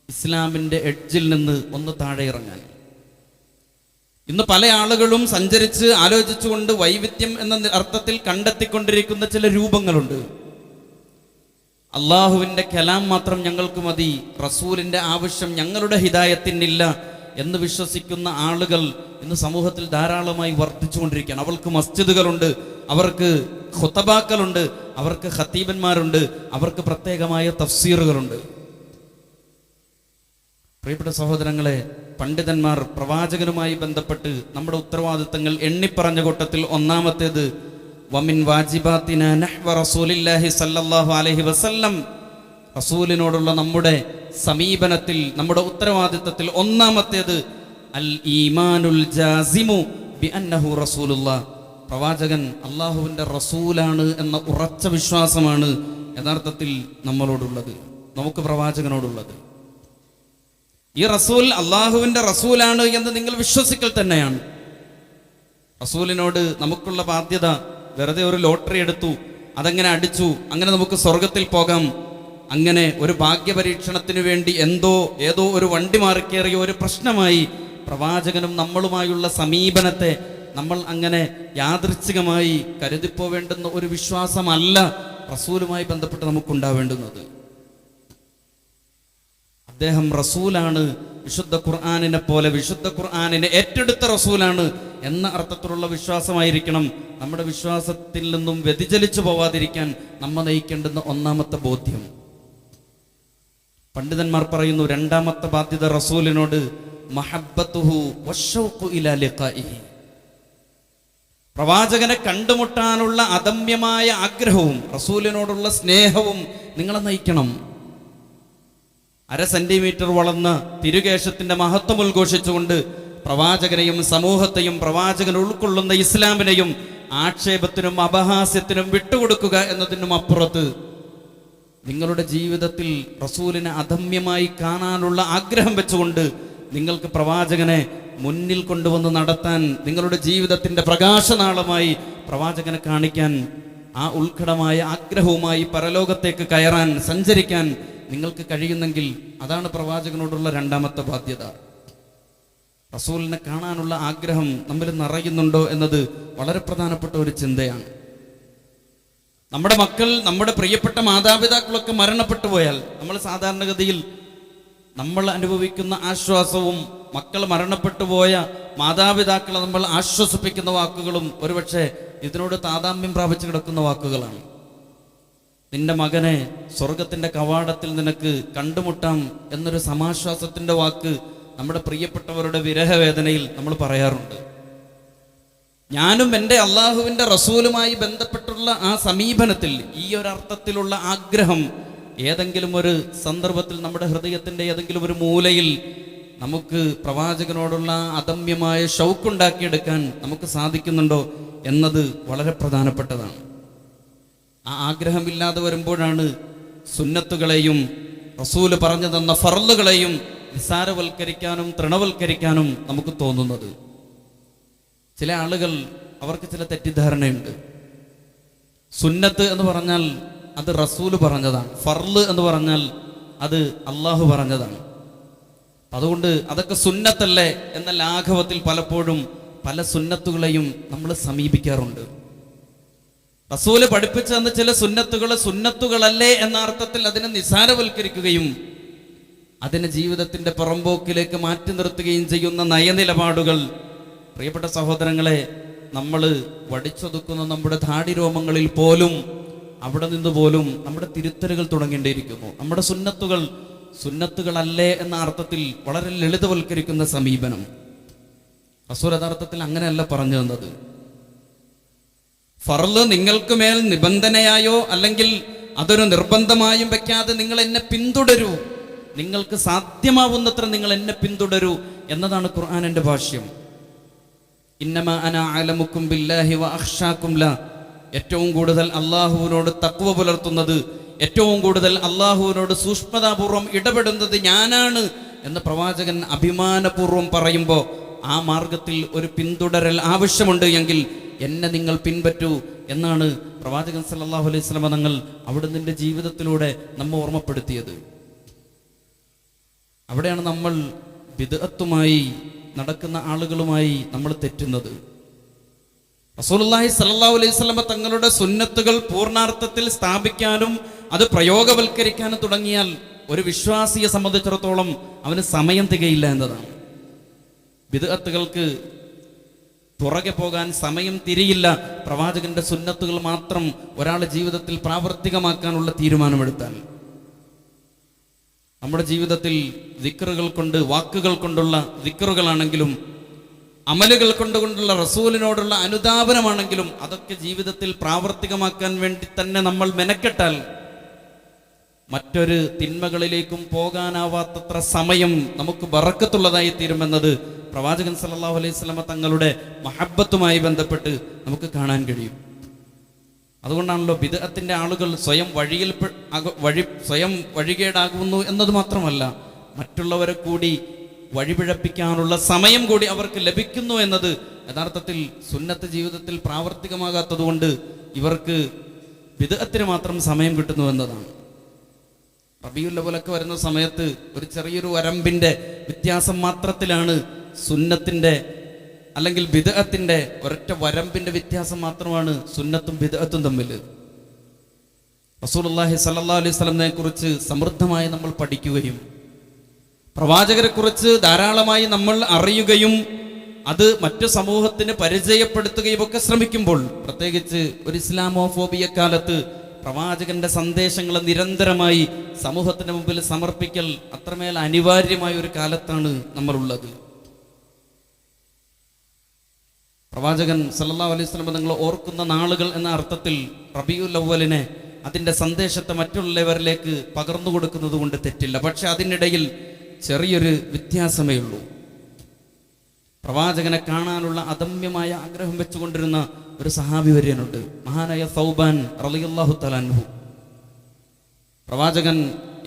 ഇസ്ലാമിൻ്റെ എഡ്ജിൽ നിന്ന് ഒന്ന് താഴെ ഇറങ്ങാൻ. ഇന്ന് പല ആളുകളും സഞ്ചരിച്ച് ആലോചിച്ചുകൊണ്ട് വൈവിധ്യം എന്ന അർത്ഥത്തിൽ കണ്ടെത്തിക്കൊണ്ടിരിക്കുന്ന ചില രൂപങ്ങളുണ്ട്. അള്ളാഹുവിൻ്റെ കലാം മാത്രം ഞങ്ങൾക്ക് മതി, റസൂലിൻ്റെ ആവശ്യം ഞങ്ങളുടെ ഹിദായത്തിനില്ല എന്ന് വിശ്വസിക്കുന്ന ആളുകൾ ഇന്ന് സമൂഹത്തിൽ ധാരാളമായി വർദ്ധിച്ചുകൊണ്ടിരിക്കുകയാണ്. അവർക്ക് മസ്ജിദുകളുണ്ട്, അവർക്ക് ഖുതബാക്കളുണ്ട്, അവർക്ക് ഖതീബന്മാരുണ്ട്, അവർക്ക് പ്രത്യേകമായ തഫ്സീറുകളുണ്ട്. പ്രിയപ്പെട്ട സഹോദരങ്ങളെ, പണ്ഡിതന്മാർ പ്രവാചകനുമായി ബന്ധപ്പെട്ട് നമ്മുടെ ഉത്തരവാദിത്തങ്ങൾ എണ്ണിപ്പറഞ്ഞ കൂട്ടത്തിൽ ഒന്നാമത്തേത് വമിൻ വാജിബാത്തിന നഹ്വ റസൂലില്ലാഹി സല്ലല്ലാഹു അലൈഹി വസല്ലം, റസൂലിനോടുള്ള നമ്മുടെ സമീപനത്തിൽ, നമ്മുടെ ഉത്തരവാദിത്തത്തിൽ ഒന്നാമത്തേത് അൽ ഈമാനുൽ ജാസിമു ബി അന്നഹു റസൂലുള്ളാഹ്, പ്രവാചകൻ അള്ളാഹുവിൻ്റെ റസൂലാണ് എന്ന ഉറച്ച വിശ്വാസമാണ് യഥാർത്ഥത്തിൽ നമ്മളോടുള്ളത്, നമുക്ക് പ്രവാചകനോടുള്ളത്. ഈ റസൂൽ അള്ളാഹുവിൻ്റെ റസൂലാണ് എന്ന് നിങ്ങൾ വിശ്വസിക്കൽ തന്നെയാണ്. റസൂലിനോട് നമുക്കുള്ള ബാധ്യത വെറുതെ ഒരു ലോട്ടറി എടുത്തു, അതങ്ങനെ അടിച്ചു, അങ്ങനെ നമുക്ക് സ്വർഗത്തിൽ പോകാം, അങ്ങനെ ഒരു ഭാഗ്യപരീക്ഷണത്തിന് വേണ്ടി ഏതോ ഒരു വണ്ടി മാറിക്കേറിയ ഒരു പ്രശ്നമായി പ്രവാചകനും നമ്മളുമായുള്ള സമീപനത്തെ നമ്മൾ അങ്ങനെ യാദൃച്ഛികമായി കരുതിപ്പോവേണ്ടുന്ന ഒരു വിശ്വാസമല്ല റസൂലുമായി ബന്ധപ്പെട്ട് നമുക്കുണ്ടാവേണ്ടുന്നത്. അദ്ദേഹം റസൂലാണ്, വിശുദ്ധ ഖുർആനിനെ പോലെ വിശുദ്ധ ഖുർആനിനെ ഏറ്റെടുത്ത റസൂലാണ് എന്ന അർത്ഥത്തിലുള്ള വിശ്വാസമായിരിക്കണം നമ്മുടെ വിശ്വാസത്തിൽ നിന്നും വ്യതിചലിച്ചു പോവാതിരിക്കാൻ നമ്മെ നയിക്കേണ്ടുന്ന ഒന്നാമത്തെ ബോധ്യം. പണ്ഡിതന്മാർ പറയുന്നു, രണ്ടാമത്തെ ബാധ്യത റസൂലിനോട് മഹബ്ബത്തുഹു വശൗഖു ഇലാ ലിഖാഇഹി, പ്രവാചകനെ കണ്ടുമുട്ടാനുള്ള അദമ്യമായ ആഗ്രഹവും റസൂലിനോടുള്ള സ്നേഹവും നിങ്ങളെ നയിക്കണം. 1/2 സെന്റിമീറ്റർ വളർന്ന തിരുകേശത്തിന്റെ മഹത്വം ഉദ്ഘോഷിച്ചുകൊണ്ട് പ്രവാചകനെയും സമൂഹത്തെയും പ്രവാചകൻ ഉൾക്കൊള്ളുന്ന ഇസ്ലാമിനെയും ആക്ഷേപത്തിനും അപഹാസ്യത്തിനും വിട്ടുകൊടുക്കുക എന്നതിനും അപ്പുറത്ത് നിങ്ങളുടെ ജീവിതത്തിൽ റസൂലിനെ അദമ്യമായി കാണാനുള്ള ആഗ്രഹം വെച്ചുകൊണ്ട് നിങ്ങൾക്ക് പ്രവാചകനെ മുന്നിൽ കൊണ്ടുവന്ന് നടത്താൻ, നിങ്ങളുടെ ജീവിതത്തിൻ്റെ പ്രകാശനാളമായി പ്രവാചകനെ കാണിക്കാൻ, ആ ഉത്കടമായ ആഗ്രഹവുമായി പരലോകത്തേക്ക് കയറാൻ, സഞ്ചരിക്കാൻ നിങ്ങൾക്ക് കഴിയുന്നെങ്കിൽ അതാണ് പ്രവാചകനോടുള്ള രണ്ടാമത്തെ ബാധ്യത. റസൂലിനെ കാണാനുള്ള ആഗ്രഹം നമ്മിൽ നിറയുന്നുണ്ടോ എന്നത് വളരെ പ്രധാനപ്പെട്ട ഒരു ചിന്തയാണ്. നമ്മുടെ മക്കൾ, നമ്മുടെ പ്രിയപ്പെട്ട മാതാപിതാക്കളൊക്കെ മരണപ്പെട്ടു പോയാൽ നമ്മൾ സാധാരണഗതിയിൽ നമ്മൾ അനുഭവിക്കുന്ന ആശ്വാസവും മക്കൾ മരണപ്പെട്ടു പോയ മാതാപിതാക്കളെ നമ്മൾ ആശ്വസിപ്പിക്കുന്ന വാക്കുകളും ഒരുപക്ഷെ ഇതിനോട് താതാമ്യം പ്രാപിച്ചു കിടക്കുന്ന വാക്കുകളാണ്. നിന്റെ മകനെ സ്വർഗത്തിൻ്റെ കവാടത്തിൽ നിനക്ക് കണ്ടുമുട്ടാം എന്നൊരു സമാശ്വാസത്തിൻ്റെ വാക്ക് നമ്മുടെ പ്രിയപ്പെട്ടവരുടെ വിരഹവേദനയിൽ നമ്മൾ പറയാറുണ്ട്. ഞാനും എൻ്റെ അള്ളാഹുവിൻ്റെ റസൂലുമായി ബന്ധപ്പെട്ടുള്ള ആ സമീപനത്തിൽ ഈ ഒരർത്ഥത്തിലുള്ള ആഗ്രഹം ഏതെങ്കിലും ഒരു സന്ദർഭത്തിൽ നമ്മുടെ ഹൃദയത്തിൻ്റെ ഏതെങ്കിലും ഒരു മൂലയിൽ നമുക്ക് പ്രവാചകനോടുള്ള അദമ്യമായ ഷൗക്കുണ്ടാക്കിയെടുക്കാൻ നമുക്ക് സാധിക്കുന്നുണ്ടോ എന്നത് വളരെ പ്രധാനപ്പെട്ടതാണ്. ആ ആഗ്രഹമില്ലാതെ വരുമ്പോഴാണ് സുന്നത്തുകളെയും റസൂല് പറഞ്ഞു തന്ന ഫർളുകളെയും നിസ്സാരവൽക്കരിക്കാനും തൃണവൽക്കരിക്കാനും നമുക്ക് തോന്നുന്നത്. ചില ആളുകൾ, അവർക്ക് ചില തെറ്റിദ്ധാരണയുണ്ട്. സുന്നത്ത് എന്ന് പറഞ്ഞാൽ അത് റസൂല് പറഞ്ഞതാണ്, ഫർള് എന്ന് പറഞ്ഞാൽ അത് അള്ളാഹു പറഞ്ഞതാണ്. അതുകൊണ്ട് അതൊക്കെ സുന്നത്തല്ലേ എന്ന ലാഘവത്തിൽ പലപ്പോഴും പല സുന്നത്തുകളെയും നമ്മൾ സമീപിക്കാറുണ്ട്. റസൂല് പഠിപ്പിച്ചു തന്ന ചില സുന്നത്തുകളല്ലേ എന്ന അർത്ഥത്തിൽ അതിനെ നിസാരവൽക്കരിക്കുകയും അതിനെ ജീവിതത്തിന്റെ പുറമ്പോക്കിലേക്ക് മാറ്റി നിർത്തുകയും ചെയ്യുന്ന നയനിലപാടുകൾ, പ്രിയപ്പെട്ട സഹോദരങ്ങളെ, നമ്മൾ വടിച്ചൊതുക്കുന്ന നമ്മുടെ ധാടിരോമങ്ങളിൽ പോലും അവിടെ നിന്ന് പോലും നമ്മുടെ തിരുത്തലുകൾ തുടങ്ങേണ്ടിയിരിക്കുന്നു. നമ്മുടെ സുന്നത്തുകളല്ലേ എന്ന അർത്ഥത്തിൽ വളരെ ലളിതവൽക്കരിക്കുന്ന സമീപനം. റസൂൽ യഥാർത്ഥത്തിൽ അങ്ങനെയല്ല പറഞ്ഞു തന്നത്. ഫർള് നിങ്ങൾക്ക് മേൽ നിബന്ധനയായോ അല്ലെങ്കിൽ അതൊരു നിർബന്ധമായും വെക്കാതെ നിങ്ങൾ എന്നെ പിന്തുടരൂ, നിങ്ങൾക്ക് സാധ്യമാവുന്നത്ര നിങ്ങൾ എന്നെ പിന്തുടരൂ എന്നതാണ് ഖുർആനിന്റെ ഭാഷ്യം. ഇന്നമാ അന അഅലമുക്കും ബില്ലാഹി വ അഖ്ശാകും ല, ഏറ്റവും കൂടുതൽ അള്ളാഹുവിനോട് തഖ്വ പുലർത്തുന്നത്, ഏറ്റവും കൂടുതൽ അള്ളാഹുവിനോട് സൂക്ഷ്മതാപൂർവം ഇടപെടുന്നത് ഞാനാണ് എന്ന് പ്രവാചകൻ അഭിമാനപൂർവം പറയുമ്പോൾ ആ മാർഗത്തിൽ ഒരു പിന്തുടരൽ ആവശ്യമുണ്ട് എങ്കിൽ എന്നെ നിങ്ങൾ പിൻപറ്റൂ എന്നാണ് പ്രവാചകൻ സല്ലല്ലാഹു അലൈഹി വസല്ലം തങ്ങൾ അവിടുന്ന് ജീവിതത്തിലൂടെ നമ്മെ ഓർമ്മപ്പെടുത്തിയത്. അവിടെയാണ് നമ്മൾ ബിദ്അത്തുമായി നടക്കുന്ന ആളുകളുമായി നമ്മൾ തെറ്റുന്നത്. റസൂലുള്ളാഹി സ്വല്ലല്ലാഹു അലൈഹി വസല്ലം തങ്ങളുടെ സുന്നത്തുകൾ പൂർണ്ണാർത്ഥത്തിൽ സ്ഥാപിക്കാനും അത് പ്രയോഗവൽക്കരിക്കാനും തുടങ്ങിയാൽ ഒരു വിശ്വാസിയെ സംബന്ധിച്ചിടത്തോളം അവന് സമയം തികയില്ല എന്നതാണ്. ബിദ്അത്തുകൾക്ക് പുറകെ പോകാൻ സമയം തിരിയില്ല പ്രവാചകന്റെ സുന്നത്തുകൾ മാത്രം ഒരാളുടെ ജീവിതത്തിൽ പ്രാവർത്തികമാക്കാനുള്ള തീരുമാനമെടുത്താൽ. നമ്മുടെ ജീവിതത്തിൽ ദിക്റുകൾ കൊണ്ട്, വാക്കുകൾ കൊണ്ടുള്ള ദിക്റുകളാണെങ്കിലും അമലുകൾ കൊണ്ടുകൊണ്ടുള്ള റസൂലിനോടുള്ള അനുധാപനമാണെങ്കിലും അതൊക്കെ ജീവിതത്തിൽ പ്രാവർത്തികമാക്കാൻ വേണ്ടി തന്നെ നമ്മൾ മെനക്കെട്ടാൽ മറ്റൊരു തിന്മകളിലേക്കും പോകാനാവാത്തത്ര സമയം നമുക്ക് ബറക്കത്തുള്ളതായി തീരുമെന്നത് പ്രവാചകൻ സല്ലല്ലാഹു അലൈഹി വസല്ലം തങ്ങളുടെ മഹബ്ബത്തുമായി ബന്ധപ്പെട്ട് നമുക്ക് കാണാൻ കഴിയും. അതുകൊണ്ടാണല്ലോ ബിദ്അത്തിന്റെ ആളുകൾ സ്വയം വഴികേടാകുന്നു എന്നത് മാത്രമല്ല, മറ്റുള്ളവരെ കൂടി വഴിപിഴപ്പിക്കാനുള്ള സമയം കൂടി അവർക്ക് ലഭിക്കുന്നു എന്നത് യഥാർത്ഥത്തിൽ സുന്നത്ത് ജീവിതത്തിൽ പ്രാവർത്തികമാകാത്തത് കൊണ്ട് ഇവർക്ക് ബിദ്അത്തിന് മാത്രം സമയം കിട്ടുന്നു എന്നതാണ്. റബീഉൽ അവ്വലൊക്കെ വരുന്ന സമയത്ത് ഒരു ചെറിയൊരു വരമ്പിന്റെ വ്യത്യാസം മാത്രത്തിലാണ് സുന്നത്തിന്റെ അല്ലെങ്കിൽ ബിദ്അത്തിന്റെ ഒരൊറ്റ വരമ്പിന്റെ വ്യത്യാസം മാത്രമാണ് സുന്നത്തും ബിദ്അത്തും തമ്മിൽ. റസൂലുള്ളാഹി സ്വല്ലല്ലാഹു അലൈഹി വസല്ലമയെ കുറിച്ച് സമൃദ്ധമായി നമ്മൾ പഠിക്കുകയും പ്രവാചകരെ കുറിച്ച് ധാരാളമായി നമ്മൾ അറിയുകയും അത് മറ്റു സമൂഹത്തിന് പരിചയപ്പെടുത്തുകയും ഒക്കെ ശ്രമിക്കുമ്പോൾ, പ്രത്യേകിച്ച് ഒരു ഇസ്ലാമോഫോബിയ കാലത്ത് പ്രവാചകന്റെ സന്ദേശങ്ങൾ നിരന്തരമായി സമൂഹത്തിന് മുമ്പിൽ സമർപ്പിക്കൽ അത്രമേൽ അനിവാര്യമായ ഒരു കാലത്താണ് നമ്മളുള്ളത്. പ്രവാചകൻ സല്ലല്ലാഹു അലൈഹി വസല്ലം നിങ്ങൾ ഓർക്കുന്ന നാളുകൾ എന്ന അർത്ഥത്തിൽ റബീഉൽ അവ്വലിനെ, അതിൻ്റെ സന്ദേശത്തെ മറ്റുള്ളവരിലേക്ക് പകർന്നു കൊടുക്കുന്നത് കൊണ്ട് തെറ്റില്ല. പക്ഷെ അതിനിടയിൽ ചെറിയൊരു വ്യത്യാസമേ ഉള്ളൂ. പ്രവാചകനെ കാണാനുള്ള അദമ്യമായ ആഗ്രഹം വെച്ചുകൊണ്ടിരുന്ന ഒരു സഹാബി വര്യനുണ്ട്, മഹാനായ സൗബാൻ റളിയല്ലാഹു തആല അൻഹു. പ്രവാചകൻ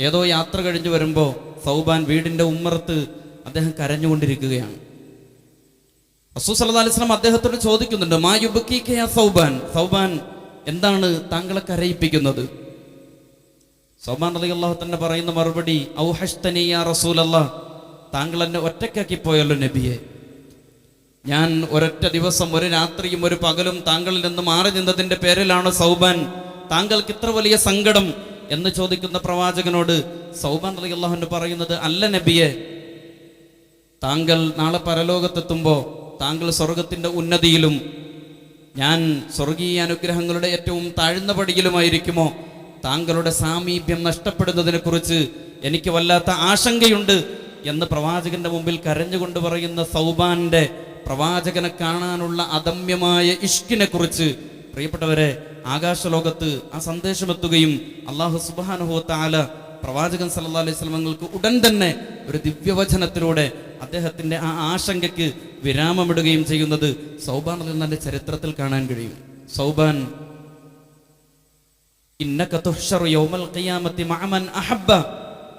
ഏതോ യാത്ര കഴിഞ്ഞു വരുമ്പോൾ സൗബാൻ വീടിന്റെ ഉമ്മറത്ത് അദ്ദേഹം കരഞ്ഞുകൊണ്ടിരിക്കുകയാണ്. റസൂൽ സല്ലല്ലാഹു അലൈഹി വസല്ലം അദ്ദേഹത്തോട് ചോദിക്കുന്നുണ്ട്, മാ യുബ്കീക യാ സൗബാൻ, സൗബാൻ എന്താണ് താങ്കളെ കരയിപ്പിക്കുന്നത്? സൗബാൻ റളിയല്ലാഹു തന്നെ പറയുന്ന മറുപടി, ഔഹഷ്തനി യാ റസൂലല്ലാഹ്, താങ്കൾ എന്നെ ഒറ്റയ്ക്കാക്കി പോയല്ലോ നബിയെ. ഞാൻ ഒരൊറ്റ ദിവസം, ഒരു രാത്രിയും ഒരു പകലും താങ്കളിൽ നിന്ന് മാറി നിന്നതിന്റെ പേരിലാണ് സൗബാൻ താങ്കൾക്ക് ഇത്ര വലിയ സങ്കടം എന്ന് ചോദിക്കുന്ന പ്രവാചകനോട് സൗബാൻ റളിയല്ലാഹു അൻഹു പറയുന്നത്, അല്ല നബിയെ, താങ്കൾ നാളെ പരലോകത്തെത്തുമ്പോൾ താങ്കൾ സ്വർഗത്തിന്റെ ഉന്നതിയിലും ഞാൻ സ്വർഗീയ അനുഗ്രഹങ്ങളുടെ ഏറ്റവും താഴ്ന്ന പടിയിലുമായിരിക്കുമോ? താങ്കളുടെ സാമീപ്യം നഷ്ടപ്പെടുന്നതിനെ കുറിച്ച് എനിക്ക് വല്ലാത്ത ആശങ്കയുണ്ട് എന്ന് പ്രവാചകന്റെ മുമ്പിൽ കരഞ്ഞുകൊണ്ട് പറയുന്ന സൗബാന്റെ പ്രവാചകനെ കാണാനുള്ള അദമ്യമായ ഇഷ്കിനെ കുറിച്ച്, പ്രിയപ്പെട്ടവരെ, ആകാശലോകത്ത് ആ സന്ദേശമെത്തുകയും അല്ലാഹു സുബ്ഹാനഹു വ തആല പ്രവാചകൻ സല്ലല്ലാഹു അലൈഹി വസല്ലമക്ക് ഉടൻ തന്നെ ഒരു ദിവ്യവചനത്തിലൂടെ അദ്ദേഹത്തിന്റെ ആ ആശങ്കയ്ക്ക് വിരാമമിടുകയും ചെയ്യുന്നത് സൗബാൻ റളിയല്ലാഹുവിന്റെ ചരിത്രത്തിൽ കാണാൻ കഴിയും. സൗബാൻ, ഇന്നക തുഹ്ശറു യൗമൽ ഖിയാമത്തി മഅമൻ അഹബ്ബ,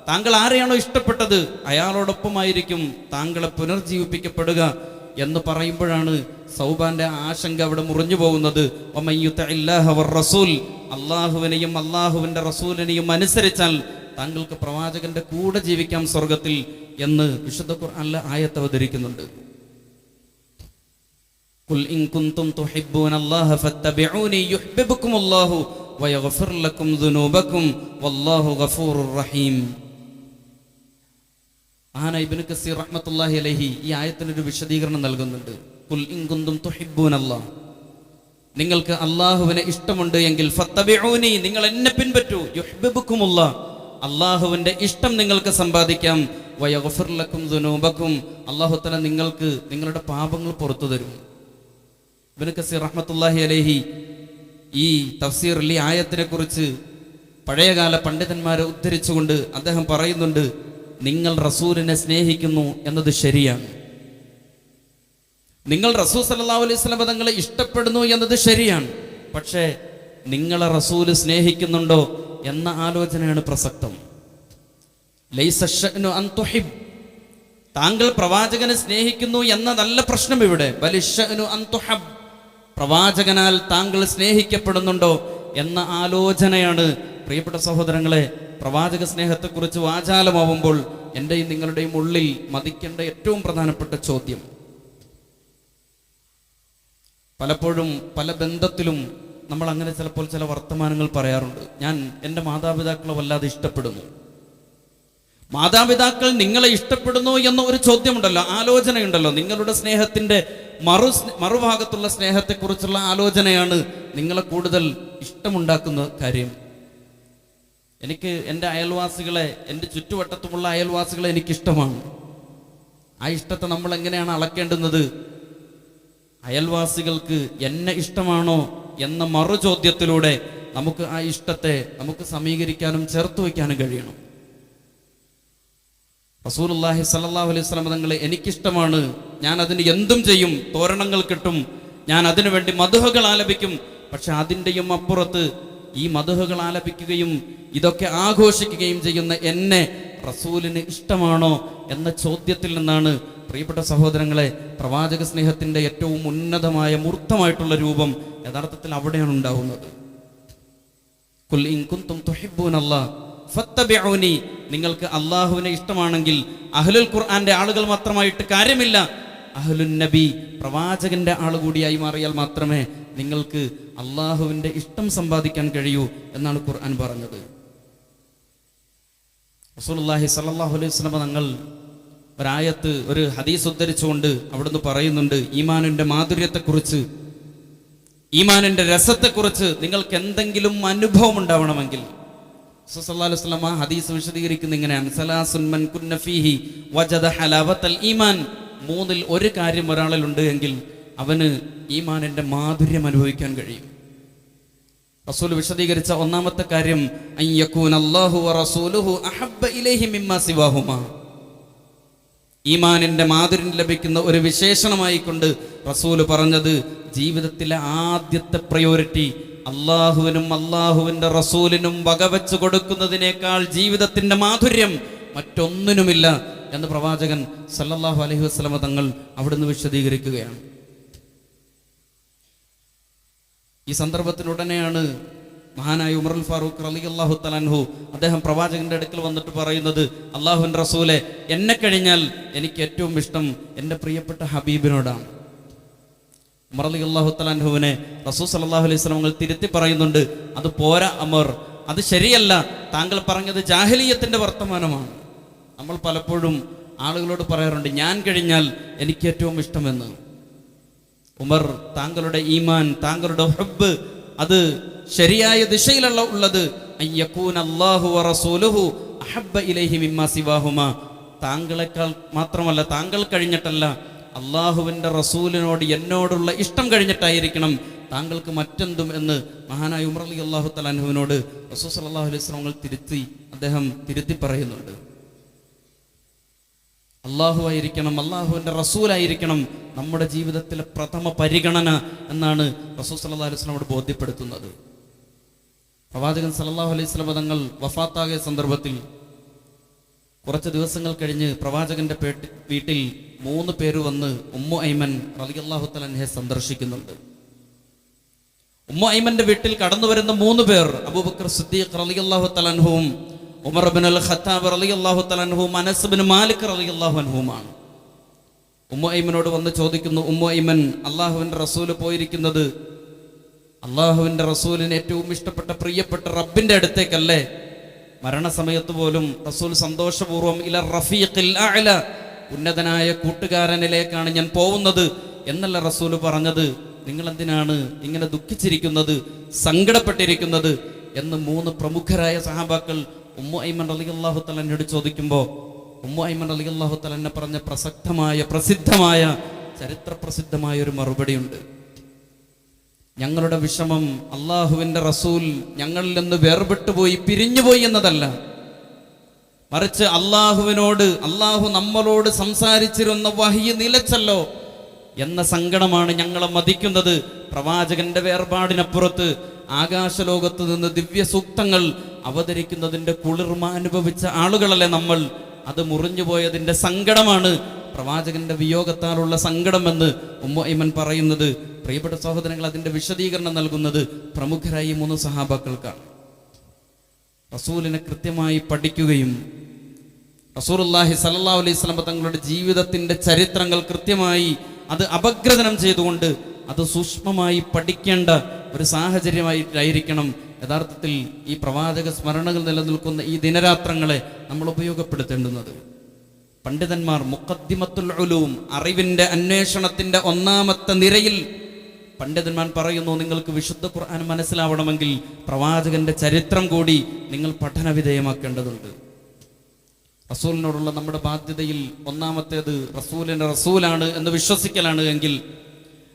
താങ്കൾ ആരെയാണോ ഇഷ്ടപ്പെട്ടത് അയാളോടൊപ്പമായിരിക്കും താങ്കളെ പുനർജീവിപ്പിക്കപ്പെടുക എന്ന് പറയുമ്പോഴാണ് സൗബാന്റെ ആശങ്ക അവിടെ മുറിഞ്ഞു പോകുന്നത്. അള്ളാഹുവിനെയും അള്ളാഹുവിന്റെ റസൂലിനെയും അനുസരിച്ചാൽ താങ്കൾക്ക് പ്രവാചകന്റെ കൂടെ ജീവിക്കാം സ്വർഗത്തിൽ എന്ന് വിശുദ്ധ ഖുർആനിലെ ആയത്ത് അവതരിക്കുന്നുണ്ട്. ഖുൽ ഇൻ കുൻതും തുഹിബ്ബൂനല്ലാഹ ഫത്തബിഊനി യുഹ്ബിബുകുമുല്ലാഹു വയഗ്ഫിർ ലക്കും ദുനൂബക്കും വല്ലാഹു ഗഫൂറുർ റഹീം. ഇബ്നു കസീർ റഹ്മത്തുള്ളാഹി അലൈഹി ഈ ആയത്തിനൊരു വിശദീകരണം നൽകുന്നുണ്ട്. ഖുൽ ഇൻ കുൻതും തുഹിബ്ബൂനല്ലാഹ, നിങ്ങൾക്ക് അള്ളാഹുവിനെ ഇഷ്ടമുണ്ട് എങ്കിൽ ഫത്തബിഊനി, നിങ്ങൾ എന്നെ പിൻപറ്റൂ, യുഹ്ബിബുകുമുല്ലാഹ്, അള്ളാഹുവിന്റെ ഇഷ്ടം നിങ്ങൾക്ക് സമ്പാദിക്കാം, വയഗ്ഫിർ ലക്കും ദുനൂബക്കും, അല്ലാഹു തആല നിങ്ങൾക്ക് നിങ്ങളുടെ പാപങ്ങൾ പുറത്തു തരും. ഇബ്നു കസീർ റഹ്മത്തുള്ളാഹി അലൈഹി ഈ തഫ്സീറിൽ ഈ ആയത്തിനെ കുറിച്ച് പഴയകാല പണ്ഡിതന്മാരെ ഉദ്ധരിച്ചുകൊണ്ട് അദ്ദേഹം പറയുന്നുണ്ട്, നിങ്ങൾ റസൂലിനെ സ്നേഹിക്കുന്നു എന്നത് ശരിയാണ്, നിങ്ങൾ റസൂൽ സല്ലല്ലാഹു അലൈഹി വസല്ലം തങ്ങളെ ഇഷ്ടപ്പെടുന്നു എന്നത് ശരിയാണ്. പക്ഷേ നിങ്ങളെ റസൂല് സ്നേഹിക്കുന്നുണ്ടോ എന്ന ആലോചനയാണ് പ്രസക്തം. ലൈസ ശഅ്നു അൻ തുഹിബ്, താങ്കൾ പ്രവാചകനെ സ്നേഹിക്കുന്നു എന്നതല്ല പ്രശ്നം ഇവിടെ. ബലിശഅ്നു അൻ തുഹബ്, പ്രവാചകനാൽ താങ്കൾ സ്നേഹിക്കപ്പെടുന്നുണ്ടോ എന്ന ആലോചനയാണ് പ്രിയപ്പെട്ട സഹോദരങ്ങളെ പ്രവാചക സ്നേഹത്തെക്കുറിച്ച് വാചാലമാവുമ്പോൾ എൻ്റെയും നിങ്ങളുടെയും ഉള്ളിൽ മതിക്കേണ്ട ഏറ്റവും പ്രധാനപ്പെട്ട ചോദ്യം. പലപ്പോഴും പല ബന്ധത്തിലും നമ്മൾ അങ്ങനെ ചിലപ്പോൾ ചില വർത്തമാനങ്ങൾ പറയാറുണ്ട്. ഞാൻ എൻ്റെ മാതാപിതാക്കളെ വല്ലാതെ ഇഷ്ടപ്പെടുന്നു. മാതാപിതാക്കൾ നിങ്ങളെ ഇഷ്ടപ്പെടുന്നു എന്ന ഒരു ചോദ്യമുണ്ടല്ലോ, ആലോചനയുണ്ടല്ലോ. നിങ്ങളുടെ സ്നേഹത്തിൻ്റെ മറുഭാഗത്തുള്ള സ്നേഹത്തെക്കുറിച്ചുള്ള ആലോചനയാണ് നിങ്ങളെ കൂടുതൽ ഇഷ്ടമുണ്ടാക്കുന്ന കാര്യം. എനിക്ക് എൻ്റെ അയൽവാസികളെ, എൻ്റെ ചുറ്റുവട്ടത്തുമുള്ള അയൽവാസികളെ എനിക്കിഷ്ടമാണ്. ആ ഇഷ്ടത്തെ നമ്മൾ എങ്ങനെയാണ് അളക്കേണ്ടുന്നത്? അയൽവാസികൾക്ക് എന്നെ ഇഷ്ടമാണോ എന്ന മറുചോദ്യത്തിലൂടെ നമുക്ക് ആ ഇഷ്ടത്തെ നമുക്ക് സമീകരിക്കാനും ചേർത്ത് വയ്ക്കാനും കഴിയണം. റസൂലുള്ളാഹി സ്വല്ലല്ലാഹു അലൈഹി വസല്ലം തങ്ങളെ എനിക്കിഷ്ടമാണ്, ഞാൻ അതിന് എന്തും ചെയ്യും, തോരണങ്ങൾ കിട്ടും, ഞാൻ അതിനു വേണ്ടി മദ്ഹുകൾ ആലപിക്കും. പക്ഷെ അതിൻ്റെയും അപ്പുറത്ത് ഈ മദ്ഹുകൾ ആലപിക്കുകയും ഇതൊക്കെ ആഘോഷിക്കുകയും ചെയ്യുന്ന എന്നെ റസൂലിന് ഇഷ്ടമാണോ എന്ന ചോദ്യത്തിൽ നിന്നാണ് പ്രിയപ്പെട്ട സഹോദരങ്ങളെ പ്രവാചക സ്നേഹത്തിൻ്റെ ഏറ്റവും ഉന്നതമായ മൂർത്തമായിട്ടുള്ള രൂപം യഥാർത്ഥത്തിൽ അവിടെയാണ് ഉണ്ടാവുന്നത്. ഖുൽ ഇൻ കുൻതും തുഹിബ്ബൂനല്ലാഹ് ഫത്തബിഊനി, നിങ്ങൾക്ക് അള്ളാഹുവിനെ ഇഷ്ടമാണെങ്കിൽ അഹ്ലുൽ ഖുർആന്റെ ആളുകൾ മാത്രമായിട്ട് കാര്യമില്ല, അഹ്ലുൻ നബി പ്രവാചകന്റെ ആളുകൂടിയായി മാറിയാൽ മാത്രമേ നിങ്ങൾക്ക് അള്ളാഹുവിൻ്റെ ഇഷ്ടം സമ്പാദിക്കാൻ കഴിയൂ എന്നാണ് ഖുർആൻ പറഞ്ഞത്. റസൂലുള്ളാഹി സ്വല്ലല്ലാഹു അലൈഹി വസല്ലം തങ്ങൾ ഒരായത്ത്, ഒരു ഹദീസ് ഉദ്ധരിച്ചുകൊണ്ട് അവിടുന്ന് പറയുന്നുണ്ട്, ഈമാനിന്റെ മാധുര്യത്തെക്കുറിച്ച്, ഈമാനിന്റെ രസത്തെക്കുറിച്ച് നിങ്ങൾക്ക് എന്തെങ്കിലും അനുഭവം ഉണ്ടാവണമെങ്കിൽ റസൂൽ സല്ലല്ലാഹു അലൈഹി വസല്ലം ആ ഹദീസ് വിശദീകരിക്കുന്ന ഇങ്ങനെയാണ്: സലാസുൻ മൻ കുന്ന ഫീഹി വജദ ഹലാവത്തൽ ഈമാൻ. മൂന്നിൽ ഒരു കാര്യം ഒരാളിലുണ്ട് എങ്കിൽ അവന് ഈമാനിന്റെ മാധുര്യം അനുഭവിക്കാൻ കഴിയും. റസൂൽ വിശദീകരിച്ച ഒന്നാമത്തെ കാര്യം അയ്യകൂന അല്ലാഹു വറസൂലുഹു അഹബ്ബ ഇലൈഹി മിമ്മാ സിവാഹുമാ. ഈമാനിന്റെ മാധുര്യം ലഭിക്കുന്ന ഒരു വിശേഷണമായി കൊണ്ട് റസൂൽ പറഞ്ഞത്, ജീവിതത്തിലെ ആദ്യത്തെ പ്രയോറിറ്റി അള്ളാഹുവിനും അള്ളാഹുവിൻ്റെ റസൂലിനും വകവെച്ച് കൊടുക്കുന്നതിനേക്കാൾ ജീവിതത്തിൻ്റെ മാധുര്യം മറ്റൊന്നിനുമില്ല എന്ന് പ്രവാചകൻ സല്ലല്ലാഹു അലൈഹി വസല്ലം തങ്ങൾ അവിടുന്ന് വിശദീകരിക്കുകയാണ്. ഈ സന്ദർഭത്തിലുടനെയാണ് മഹാനായ ഉമറുൽ ഫാറൂഖ് റളിയല്ലാഹു തആല അൻഹു അദ്ദേഹം പ്രവാചകന്റെ അടുക്കൽ വന്നിട്ട് പറയുന്നത്, അള്ളാഹുവിൻ്റെ റസൂലെ, എന്നെ കഴിഞ്ഞാൽ എനിക്ക് ഏറ്റവും ഇഷ്ടം എൻ്റെ പ്രിയപ്പെട്ട ഹബീബിനോടാണ്. ഉമർ റളിയല്ലാഹു തആല അൻഹുവിനെ റസൂൽ സല്ലല്ലാഹു അലൈഹി വസല്ലം തിരുത്തി പറയുന്നുണ്ട്, അത് പോരാ ഉമർ, അത് ശരിയല്ല, താങ്കൾ പറഞ്ഞത് ജാഹിലിയത്തിന്റെ വർത്തമാനമാണ്. നമ്മൾ പലപ്പോഴും ആളുകളോട് പറയാറുണ്ട്, ഞാൻ കഴിഞ്ഞാൽ എനിക്ക് ഏറ്റവും ഇഷ്ടമെന്ന്. ഉമർ, താങ്കളുടെ ഈമാൻ, താങ്കളുടെ ഹുബ്ബ് അത് ശരിയായ ദിശയിലുള്ള ഉള്ളത് അയ്യകൂന അല്ലാഹു വറസൂലുഹു അഹബ്ബ ഇലൈഹി മിമ്മാ സിവാഹുമാ. താങ്കളെക്കാൾ മാത്രമല്ല, താങ്കൾ കഴിഞ്ഞിട്ടല്ല, അള്ളാഹുവിൻ്റെ റസൂലിനോട് എന്നോടുള്ള ഇഷ്ടം കഴിഞ്ഞിട്ടായിരിക്കണം താങ്കൾക്ക് മറ്റെന്തും എന്ന് മഹാനായ ഉമർ റളിയല്ലാഹു തആല അൻഹുവിനോട് റസൂൽ സല്ലല്ലാഹു അലൈഹി വസല്ലം അദ്ദേഹം തിരുത്തി പറയുന്നുണ്ട്. അള്ളാഹു ആയിരിക്കണം, അള്ളാഹുവിൻ്റെ റസൂലായിരിക്കണം നമ്മുടെ ജീവിതത്തിലെ പ്രഥമ പരിഗണന എന്നാണ് റസൂൽ സല്ലല്ലാഹു അലൈഹി വസല്ലം ബോധ്യപ്പെടുത്തുന്നത്. പ്രവാചകൻ സല്ലല്ലാഹു അലൈഹി വസല്ലം തങ്ങൾ വഫാത്താകിയ സന്ദർഭത്തിൽ കുറച്ച് ദിവസങ്ങൾ കഴിഞ്ഞ് പ്രവാചകന്റെ വീട്ടിൽ 3 പേര് വന്ന് ഉമ്മു ഐമൻ റളിയല്ലാഹു തആല അൻഹയെ സന്ദർശിക്കുന്നുണ്ട്. ഉമ്മു ഐമന്റെ വീട്ടിൽ കടന്നു വരുന്ന 3 പേർ, അബൂബക്കർ സിദ്ദീഖ് റളിയല്ലാഹു തആല അൻഹുവും ഉമർ ഇബ്നുൽ ഖത്താബ് റളിയല്ലാഹു തആല അൻഹു, അനസ് ഇബ്നു മാലിക് റളിയല്ലാഹു അൻഹുമാണ്. ഉമ്മു ഐമനോട് വന്ന് ചോദിക്കുന്നു, ഉമ്മു ഐമൻ, അള്ളാഹുവിൻ്റെ റസൂല് പോയിരിക്കുന്നത് അള്ളാഹുവിൻ്റെ റസൂലിന് ഏറ്റവും ഇഷ്ടപ്പെട്ട പ്രിയപ്പെട്ട റബ്ബിൻ്റെ അടുത്തേക്കല്ലേ? മരണസമയത്ത് പോലും റസൂൽ സന്തോഷപൂർവ്വം ഇല റഫീഖിൽ അഅല, ഉന്നതനായ കൂട്ടുകാരനിലേക്കാണ് ഞാൻ പോകുന്നത് എന്നല്ല റസൂല് പറഞ്ഞത്. നിങ്ങൾ എന്തിനാണ് ഇങ്ങനെ ദുഃഖിച്ചിരിക്കുന്നത്, സങ്കടപ്പെട്ടിരിക്കുന്നത് എന്ന് 3 പ്രമുഖരായ സഹാബാക്കൾ ഉമ്മു ഐമൻ റളിയല്ലാഹു തആല എന്നോട് ചോദിക്കുമ്പോൾ ഉമ്മു ഐമൻ റളിയല്ലാഹു തആല എന്നെ പറഞ്ഞ പ്രസക്തമായ പ്രസിദ്ധമായ ചരിത്ര പ്രസിദ്ധമായ ഒരു മറുപടിയുണ്ട്. ഞങ്ങളുടെ വിഷമം അള്ളാഹുവിൻ്റെ റസൂൽ ഞങ്ങളിൽ നിന്ന് വേർപെട്ടുപോയി, പിരിഞ്ഞുപോയി എന്നതല്ല, മറിച്ച് അള്ളാഹു നമ്മളോട് സംസാരിച്ചിരുന്ന വഹി നിലച്ചല്ലോ എന്ന സങ്കടമാണ് ഞങ്ങളെ മതിക്കുന്നത്. പ്രവാചകന്റെ വേർപാടിനപ്പുറത്ത് ആകാശലോകത്ത് നിന്ന് ദിവ്യ സൂക്തങ്ങൾ അവതരിക്കുന്നതിൻ്റെ കുളിർമ അനുഭവിച്ച ആളുകളല്ലേ നമ്മൾ. അത് മുറിഞ്ഞുപോയതിൻ്റെ സങ്കടമാണ് പ്രവാചകന്റെ വിയോഗത്താലുള്ള സങ്കടമെന്ന് ഉമ്മു ഐമൻ പറയുന്നത്. പ്രിയപ്പെട്ട സഹോദരങ്ങൾ, അതിൻ്റെ വിശദീകരണം നൽകുന്നത് പ്രമുഖരായി 3 സഹാബാക്കൾക്കാണ്. റസൂലിനെ കൃത്യമായി പഠിക്കുകയും റസൂലുള്ളാഹി സ്വല്ലല്ലാഹു അലൈഹി വസല്ലം തങ്ങളുടെ ജീവിതത്തിൻ്റെ ചരിത്രങ്ങൾ കൃത്യമായി അത് അപഗ്രഥനം ചെയ്തുകൊണ്ട് അത് സൂക്ഷ്മമായി പഠിക്കേണ്ട ഒരു സാഹചര്യമായിട്ടായിരിക്കണം യഥാർത്ഥത്തിൽ ഈ പ്രവാചക സ്മരണകൾ നിലനിൽക്കുന്ന ഈ ദിനരാത്രങ്ങളെ നമ്മൾ ഉപയോഗപ്പെടുത്തേണ്ടുന്നത്. പണ്ഡിതന്മാർ മുഖദ്ദിമത്തുൽ ഉലൂം, അറിവിൻ്റെ അന്വേഷണത്തിൻ്റെ 1ാമത്തെ നിരയിൽ പണ്ഡിതന്മാർ പറയുന്നു, നിങ്ങൾക്ക് വിശുദ്ധ ഖുർആൻ മനസ്സിലാവണമെങ്കിൽ പ്രവാചകന്റെ ചരിത്രം കൂടി നിങ്ങൾ പഠനവിധേയമാക്കേണ്ടതുണ്ട്. റസൂലിനോടുള്ള നമ്മുടെ ബാധ്യതയിൽ 1ാമത്തേത് റസൂലിൻ്റെ റസൂലാണ് എന്ന് വിശ്വസിക്കലാണ് എങ്കിൽ,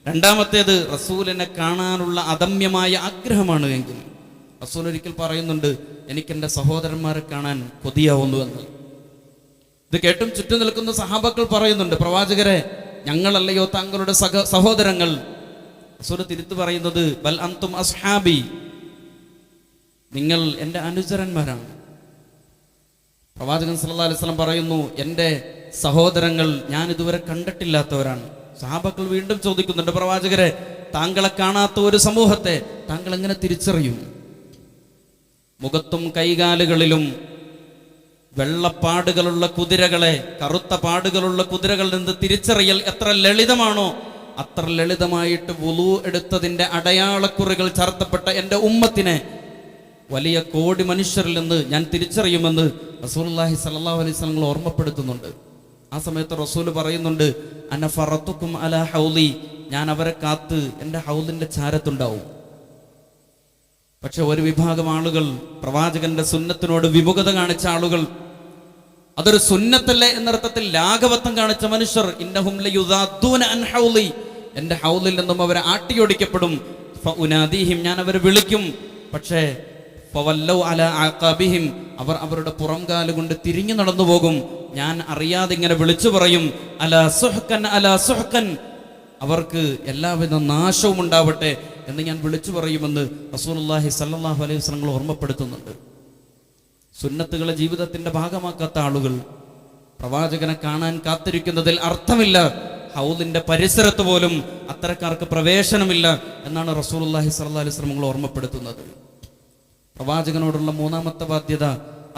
2ാമത്തേത് റസൂലിനെ കാണാനുള്ള അദമ്യമായ ആഗ്രഹമാണ് എങ്കിൽ, റസൂൽ ഒരിക്കൽ പറയുന്നുണ്ട്, എനിക്കെൻ്റെ സഹോദരന്മാരെ കാണാൻ കൊതിയാവുന്നു എന്ന്. ഇത് കേട്ടും ചുറ്റും നിൽക്കുന്ന സഹാബാക്കൾ പറയുന്നുണ്ട്, പ്രവാചകരെ, ഞങ്ങളല്ലയോ താങ്കളുടെ സഹോദരങ്ങൾ? റസൂൽ തിരുത്തു പറയുന്നത്, ബൽ അൻതും അസ്ഹാബി, നിങ്ങൾ എൻ്റെ അനുചരന്മാരാണ്. പ്രവാചകൻ സല്ലല്ലാഹു അലൈഹി വസല്ലം പറയുന്നു, എൻ്റെ സഹോദരങ്ങൾ ഞാൻ ഇതുവരെ കണ്ടിട്ടില്ലാത്തവരാണ്. സഹാബാക്കൾ വീണ്ടും ചോദിക്കുന്നുണ്ട്, പ്രവാചകരെ, താങ്കളെ കാണാത്ത ഒരു സമൂഹത്തെ താങ്കൾ എങ്ങനെ തിരിച്ചറിയും? മുഖത്തും കൈകാലുകളിലും വെള്ളപ്പാടുകളുള്ള കുതിരകളെ, കറുത്ത പാടുകളുള്ള കുതിരകളിൽ നിന്ന് തിരിച്ചറിയൽ എത്ര ലളിതമാണോ അത്ര ലളിതമായിട്ട് വുളൂ എടുത്തതിൻ്റെ അടയാളക്കുറികൾ ചാർത്തപ്പെട്ട എൻ്റെ ഉമ്മത്തിനെ വലിയ കോടി മനുഷ്യരിൽ നിന്ന് ഞാൻ തിരിച്ചറിയുമെന്ന് റസൂലുള്ളാഹി സ്വല്ലല്ലാഹു അലൈഹി വസല്ലം ഓർമ്മപ്പെടുത്തുന്നുണ്ട്. ആ സമയത്ത് റസൂൽ പറയുന്നുണ്ട്, അന ഫറത്തുക്കും അലാ ഹൗലി, ഞാൻ അവരെ കാത്ത് എൻ്റെ ഹൗലിൻ്റെ ചാരത്തുണ്ടാവും. പക്ഷെ ഒരു വിഭാഗം ആളുകൾ, പ്രവാചകന്റെ സുന്നത്തിനോട് വിമുഖത കാണിച്ച ആളുകൾ, അതൊരു സുന്നത്തല്ലേ എന്നർത്ഥത്തിൽ ലാഘവത്വം കാണിച്ച മനുഷ്യർ, ഇന്നഹും ലയുദാദൂന അൻ ഹൗലി, എൻ്റെ ഹൗലിൽ നിന്നും അവരെ ആട്ടിയോടിക്കപ്പെടും. ഫഉനാദീഹിം, ഞാൻ അവരെ വിളിക്കും. പക്ഷേ ഫവല്ലൗ അലാ അഖാബിഹിം, അവർ അവരുടെ പുറംകാല് കൊണ്ട് തിരിഞ്ഞു നടന്നു പോകും. ഞാൻ അറിയാതെ ഇങ്ങനെ വിളിച്ചു പറയും, അലാ സുഹ്കൻ അലാ സുഹ്കൻ, അവർക്ക് എല്ലാവിധ നാശവും ഉണ്ടാവട്ടെ എന്ന് ഞാൻ വിളിച്ചു പറയുമെന്ന് റസൂലുള്ളാഹി സ്വല്ലല്ലാഹു അലൈഹി വസല്ലം ഓർമ്മപ്പെടുത്തുന്നുണ്ട്. സുന്നത്തുകളെ ജീവിതത്തിന്റെ ഭാഗമാക്കാത്ത ആളുകൾ പ്രവാചകനെ കാണാൻ കാത്തിരിക്കുന്നതിൽ അർത്ഥമില്ല. ഹൗദിന്റെ പരിസരത്ത് പോലും അത്തരക്കാർക്ക് പ്രവേശനമില്ല എന്നാണ് റസൂലുള്ളാഹി സ്വല്ലല്ലാഹു അലൈഹി വസല്ലം ഓർമ്മപ്പെടുത്തുന്നത്. പ്രവാചകനോടുള്ള 3ാമത്തെ ബാധ്യത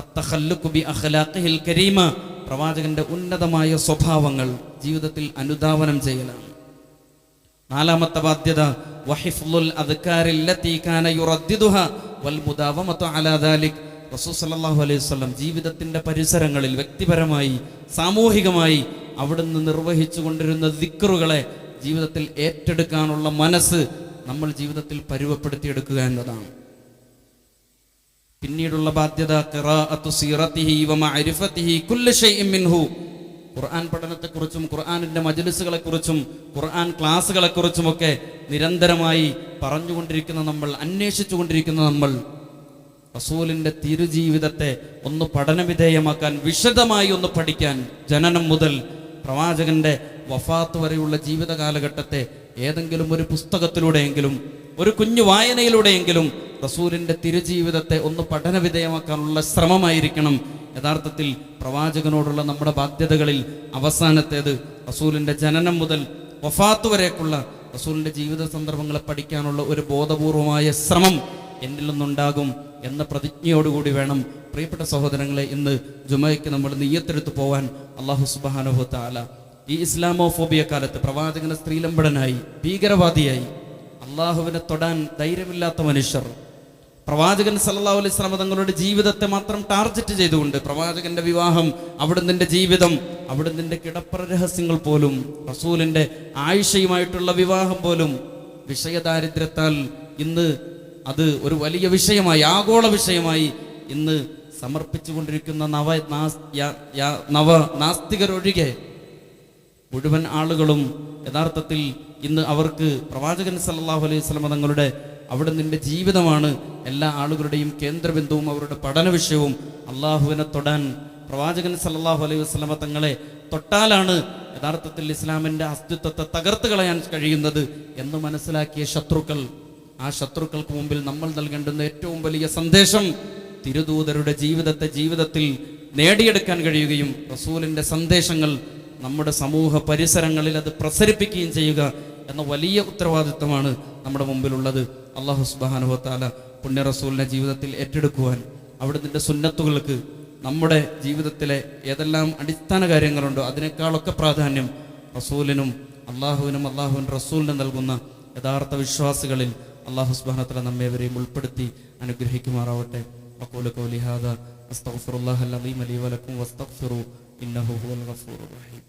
അത്തഖല്ലുഖു ബി അഖ്ലാഖിഹിൽ കരീമ, പ്രവാചകന്റെ ഉന്നതമായ സ്വഭാവങ്ങൾ ജീവിതത്തിൽ അനുധാവനം ചെയ്യലാണ്. 4ാമത്തെ ബാധ്യത വഹിഫ്ളുൽ അദ്കാരിൽ ലത്തി കാന യുറദ്ദിദുഹാ വൽ മുദാവമതു അലാ ദാലിക്, റസൂൽ സല്ലല്ലാഹു അലൈഹി വസല്ലം ജീവിതത്തിന്റെ പരിസരങ്ങളിൽ വ്യക്തിപരമായി സാമൂഹികമായി അവിടുന്ന് നിർവഹിച്ചു കൊണ്ടിരുന്ന ദിക്റുകളെ ജീവിതത്തിൽ ഏറ്റെടുക്കാനുള്ള മനസ്സ് നമ്മൾ ജീവിതത്തിൽ പരുവപ്പെടുത്തിയെടുക്കുക എന്നതാണ്. പിന്നീടുള്ള ബാധ്യത ഖിറാഅത്തു സീറത്തിഹി വ മഅരിഫത്തിഹി കുല്ലു ഷൈഇൻ മിൻഹു, ഖുർആൻ പഠനത്തെക്കുറിച്ചും ഖുർആനിൻ്റെ മജ്ലിസുകളെക്കുറിച്ചും ഖുർആൻ ക്ലാസ്സുകളെക്കുറിച്ചുമൊക്കെ നിരന്തരമായി പറഞ്ഞുകൊണ്ടിരിക്കുന്ന നമ്മൾ, അന്വേഷിച്ചു കൊണ്ടിരിക്കുന്ന നമ്മൾ, റസൂലിൻ്റെ തിരുജീവിതത്തെ ഒന്ന് പഠനവിധേയമാക്കാൻ, വിശദമായി ഒന്ന് പഠിക്കാൻ, ജനനം മുതൽ പ്രവാചകന്റെ വഫാത്ത് വരെയുള്ള ജീവിത കാലഘട്ടത്തെ ഏതെങ്കിലും ഒരു പുസ്തകത്തിലൂടെയെങ്കിലും ഒരു കുഞ്ഞു വായനയിലൂടെയെങ്കിലും റസൂലിൻ്റെ തിരുജീവിതത്തെ ഒന്ന് പഠനവിധേയമാക്കാനുള്ള ശ്രമമായിരിക്കണം യഥാർത്ഥത്തിൽ പ്രവാചകനോടുള്ള നമ്മുടെ ബാധ്യതകളിൽ അവസാനത്തേത്. റസൂലിൻ്റെ ജനനം മുതൽ വഫാത്ത് വരേക്കുള്ള റസൂലിൻ്റെ ജീവിത സന്ദർഭങ്ങളെ പഠിക്കാനുള്ള ഒരു ബോധപൂർവമായ ശ്രമം എന്നിൽ നിന്നുണ്ടാകും എന്ന പ്രതിജ്ഞയോടുകൂടി വേണം പ്രിയപ്പെട്ട സഹോദരങ്ങളെ ഇന്ന് ജുമയ്ക്ക് നമ്മൾ നിയ്യത്തെടുത്ത് പോവാൻ. അല്ലാഹു സുബ്ഹാനഹു വ തആല ഈ ഇസ്ലാമോഫോബിയ കാലത്ത് പ്രവാചകനെ സ്ത്രീലമ്പടനായി, ഭീകരവാദിയായി, അള്ളാഹുവിനെ തൊടാൻ ധൈര്യമില്ലാത്ത മനുഷ്യർ, പ്രവാചകൻ സല്ലല്ലാഹു അലൈഹി വസല്ലം തങ്ങളുടെ ജീവിതത്തെ മാത്രം ടാർഗറ്റ് ചെയ്തുകൊണ്ട് പ്രവാചകന്റെ വിവാഹം, അവിടുന്ന് ജീവിതം, അവിടുന്ന് കിടപ്പറ രഹസ്യങ്ങൾ പോലും, റസൂലിന്റെ ആയിഷയുമായിട്ടുള്ള വിവാഹം പോലും വിഷയദാരിദ്ര്യത്താൽ ഇന്ന് അത് ഒരു വലിയ വിഷയമായി, ആഗോള വിഷയമായി ഇന്ന് സമർപ്പിച്ചുകൊണ്ടിരിക്കുന്ന നവ നാസ്തികരൊഴികെ മുഴുവൻ ആളുകളും യഥാർത്ഥത്തിൽ ഇന്ന് അവർക്ക് പ്രവാചകൻ സല്ലല്ലാഹു അലൈഹി വസല്ലം തങ്ങളുടെ അവിടുന്ന് ജീവിതമാണ് എല്ലാ ആളുകളുടെയും കേന്ദ്രബിന്ദുവും, അവരുടെ പഠന വിഷയവും. അള്ളാഹുവിനെ തൊടാൻ, പ്രവാചകൻ സല്ലല്ലാഹു അലൈഹി വസല്ലം തങ്ങളെ തൊട്ടാലാണ് യഥാർത്ഥത്തിൽ ഇസ്ലാമിൻ്റെ അസ്തിത്വത്തെ തകർത്ത് കളയാൻ കഴിയുന്നത് എന്ന് മനസ്സിലാക്കിയ ശത്രുക്കൾ, ആ ശത്രുക്കൾക്ക് മുമ്പിൽ നമ്മൾ നൽകേണ്ടുന്ന ഏറ്റവും വലിയ സന്ദേശം തിരുദൂതരുടെ ജീവിതത്തിൽ നേടിയെടുക്കാൻ കഴിയുകയും റസൂലിൻ്റെ സന്ദേശങ്ങൾ നമ്മുടെ സമൂഹ പരിസരങ്ങളിൽ അത് പ്രസരിപ്പിക്കുകയും ചെയ്യുക എന്ന വലിയ ഉത്തരവാദിത്വമാണ് നമ്മുടെ മുമ്പിലുള്ളത്. അല്ലാഹു സുബ്ഹാനഹു വ തആല പുണ്യ റസൂലിനെ ജീവിതത്തിൽ ഏറ്റെടുക്കുവാൻ, അവിടുത്തെ സുന്നത്തുകൾക്ക് നമ്മുടെ ജീവിതത്തിലെ ഏതെല്ലാം അടിസ്ഥാന കാര്യങ്ങളുണ്ടോ അതിനേക്കാളൊക്കെ പ്രാധാന്യം റസൂലിനും അള്ളാഹുവിനും അള്ളാഹുവിൻ റസൂലിനും നൽകുന്ന യഥാർത്ഥ വിശ്വാസികളിൽ അല്ലാഹു സുബ്ഹാനഹു വ തആല നമ്മേവരെയും ഉൾപ്പെടുത്തി അനുഗ്രഹിക്കുമാറാവട്ടെ. അഖൂലു ഖൗലി ഹാദാ അസ്തഗ്ഫിറുല്ലാഹൽ അലീം ലി വലക്കും വസ്തഗ്ഫിറു ഇന്നഹു ഹുവൽ ഗഫൂറുർ റഹീം.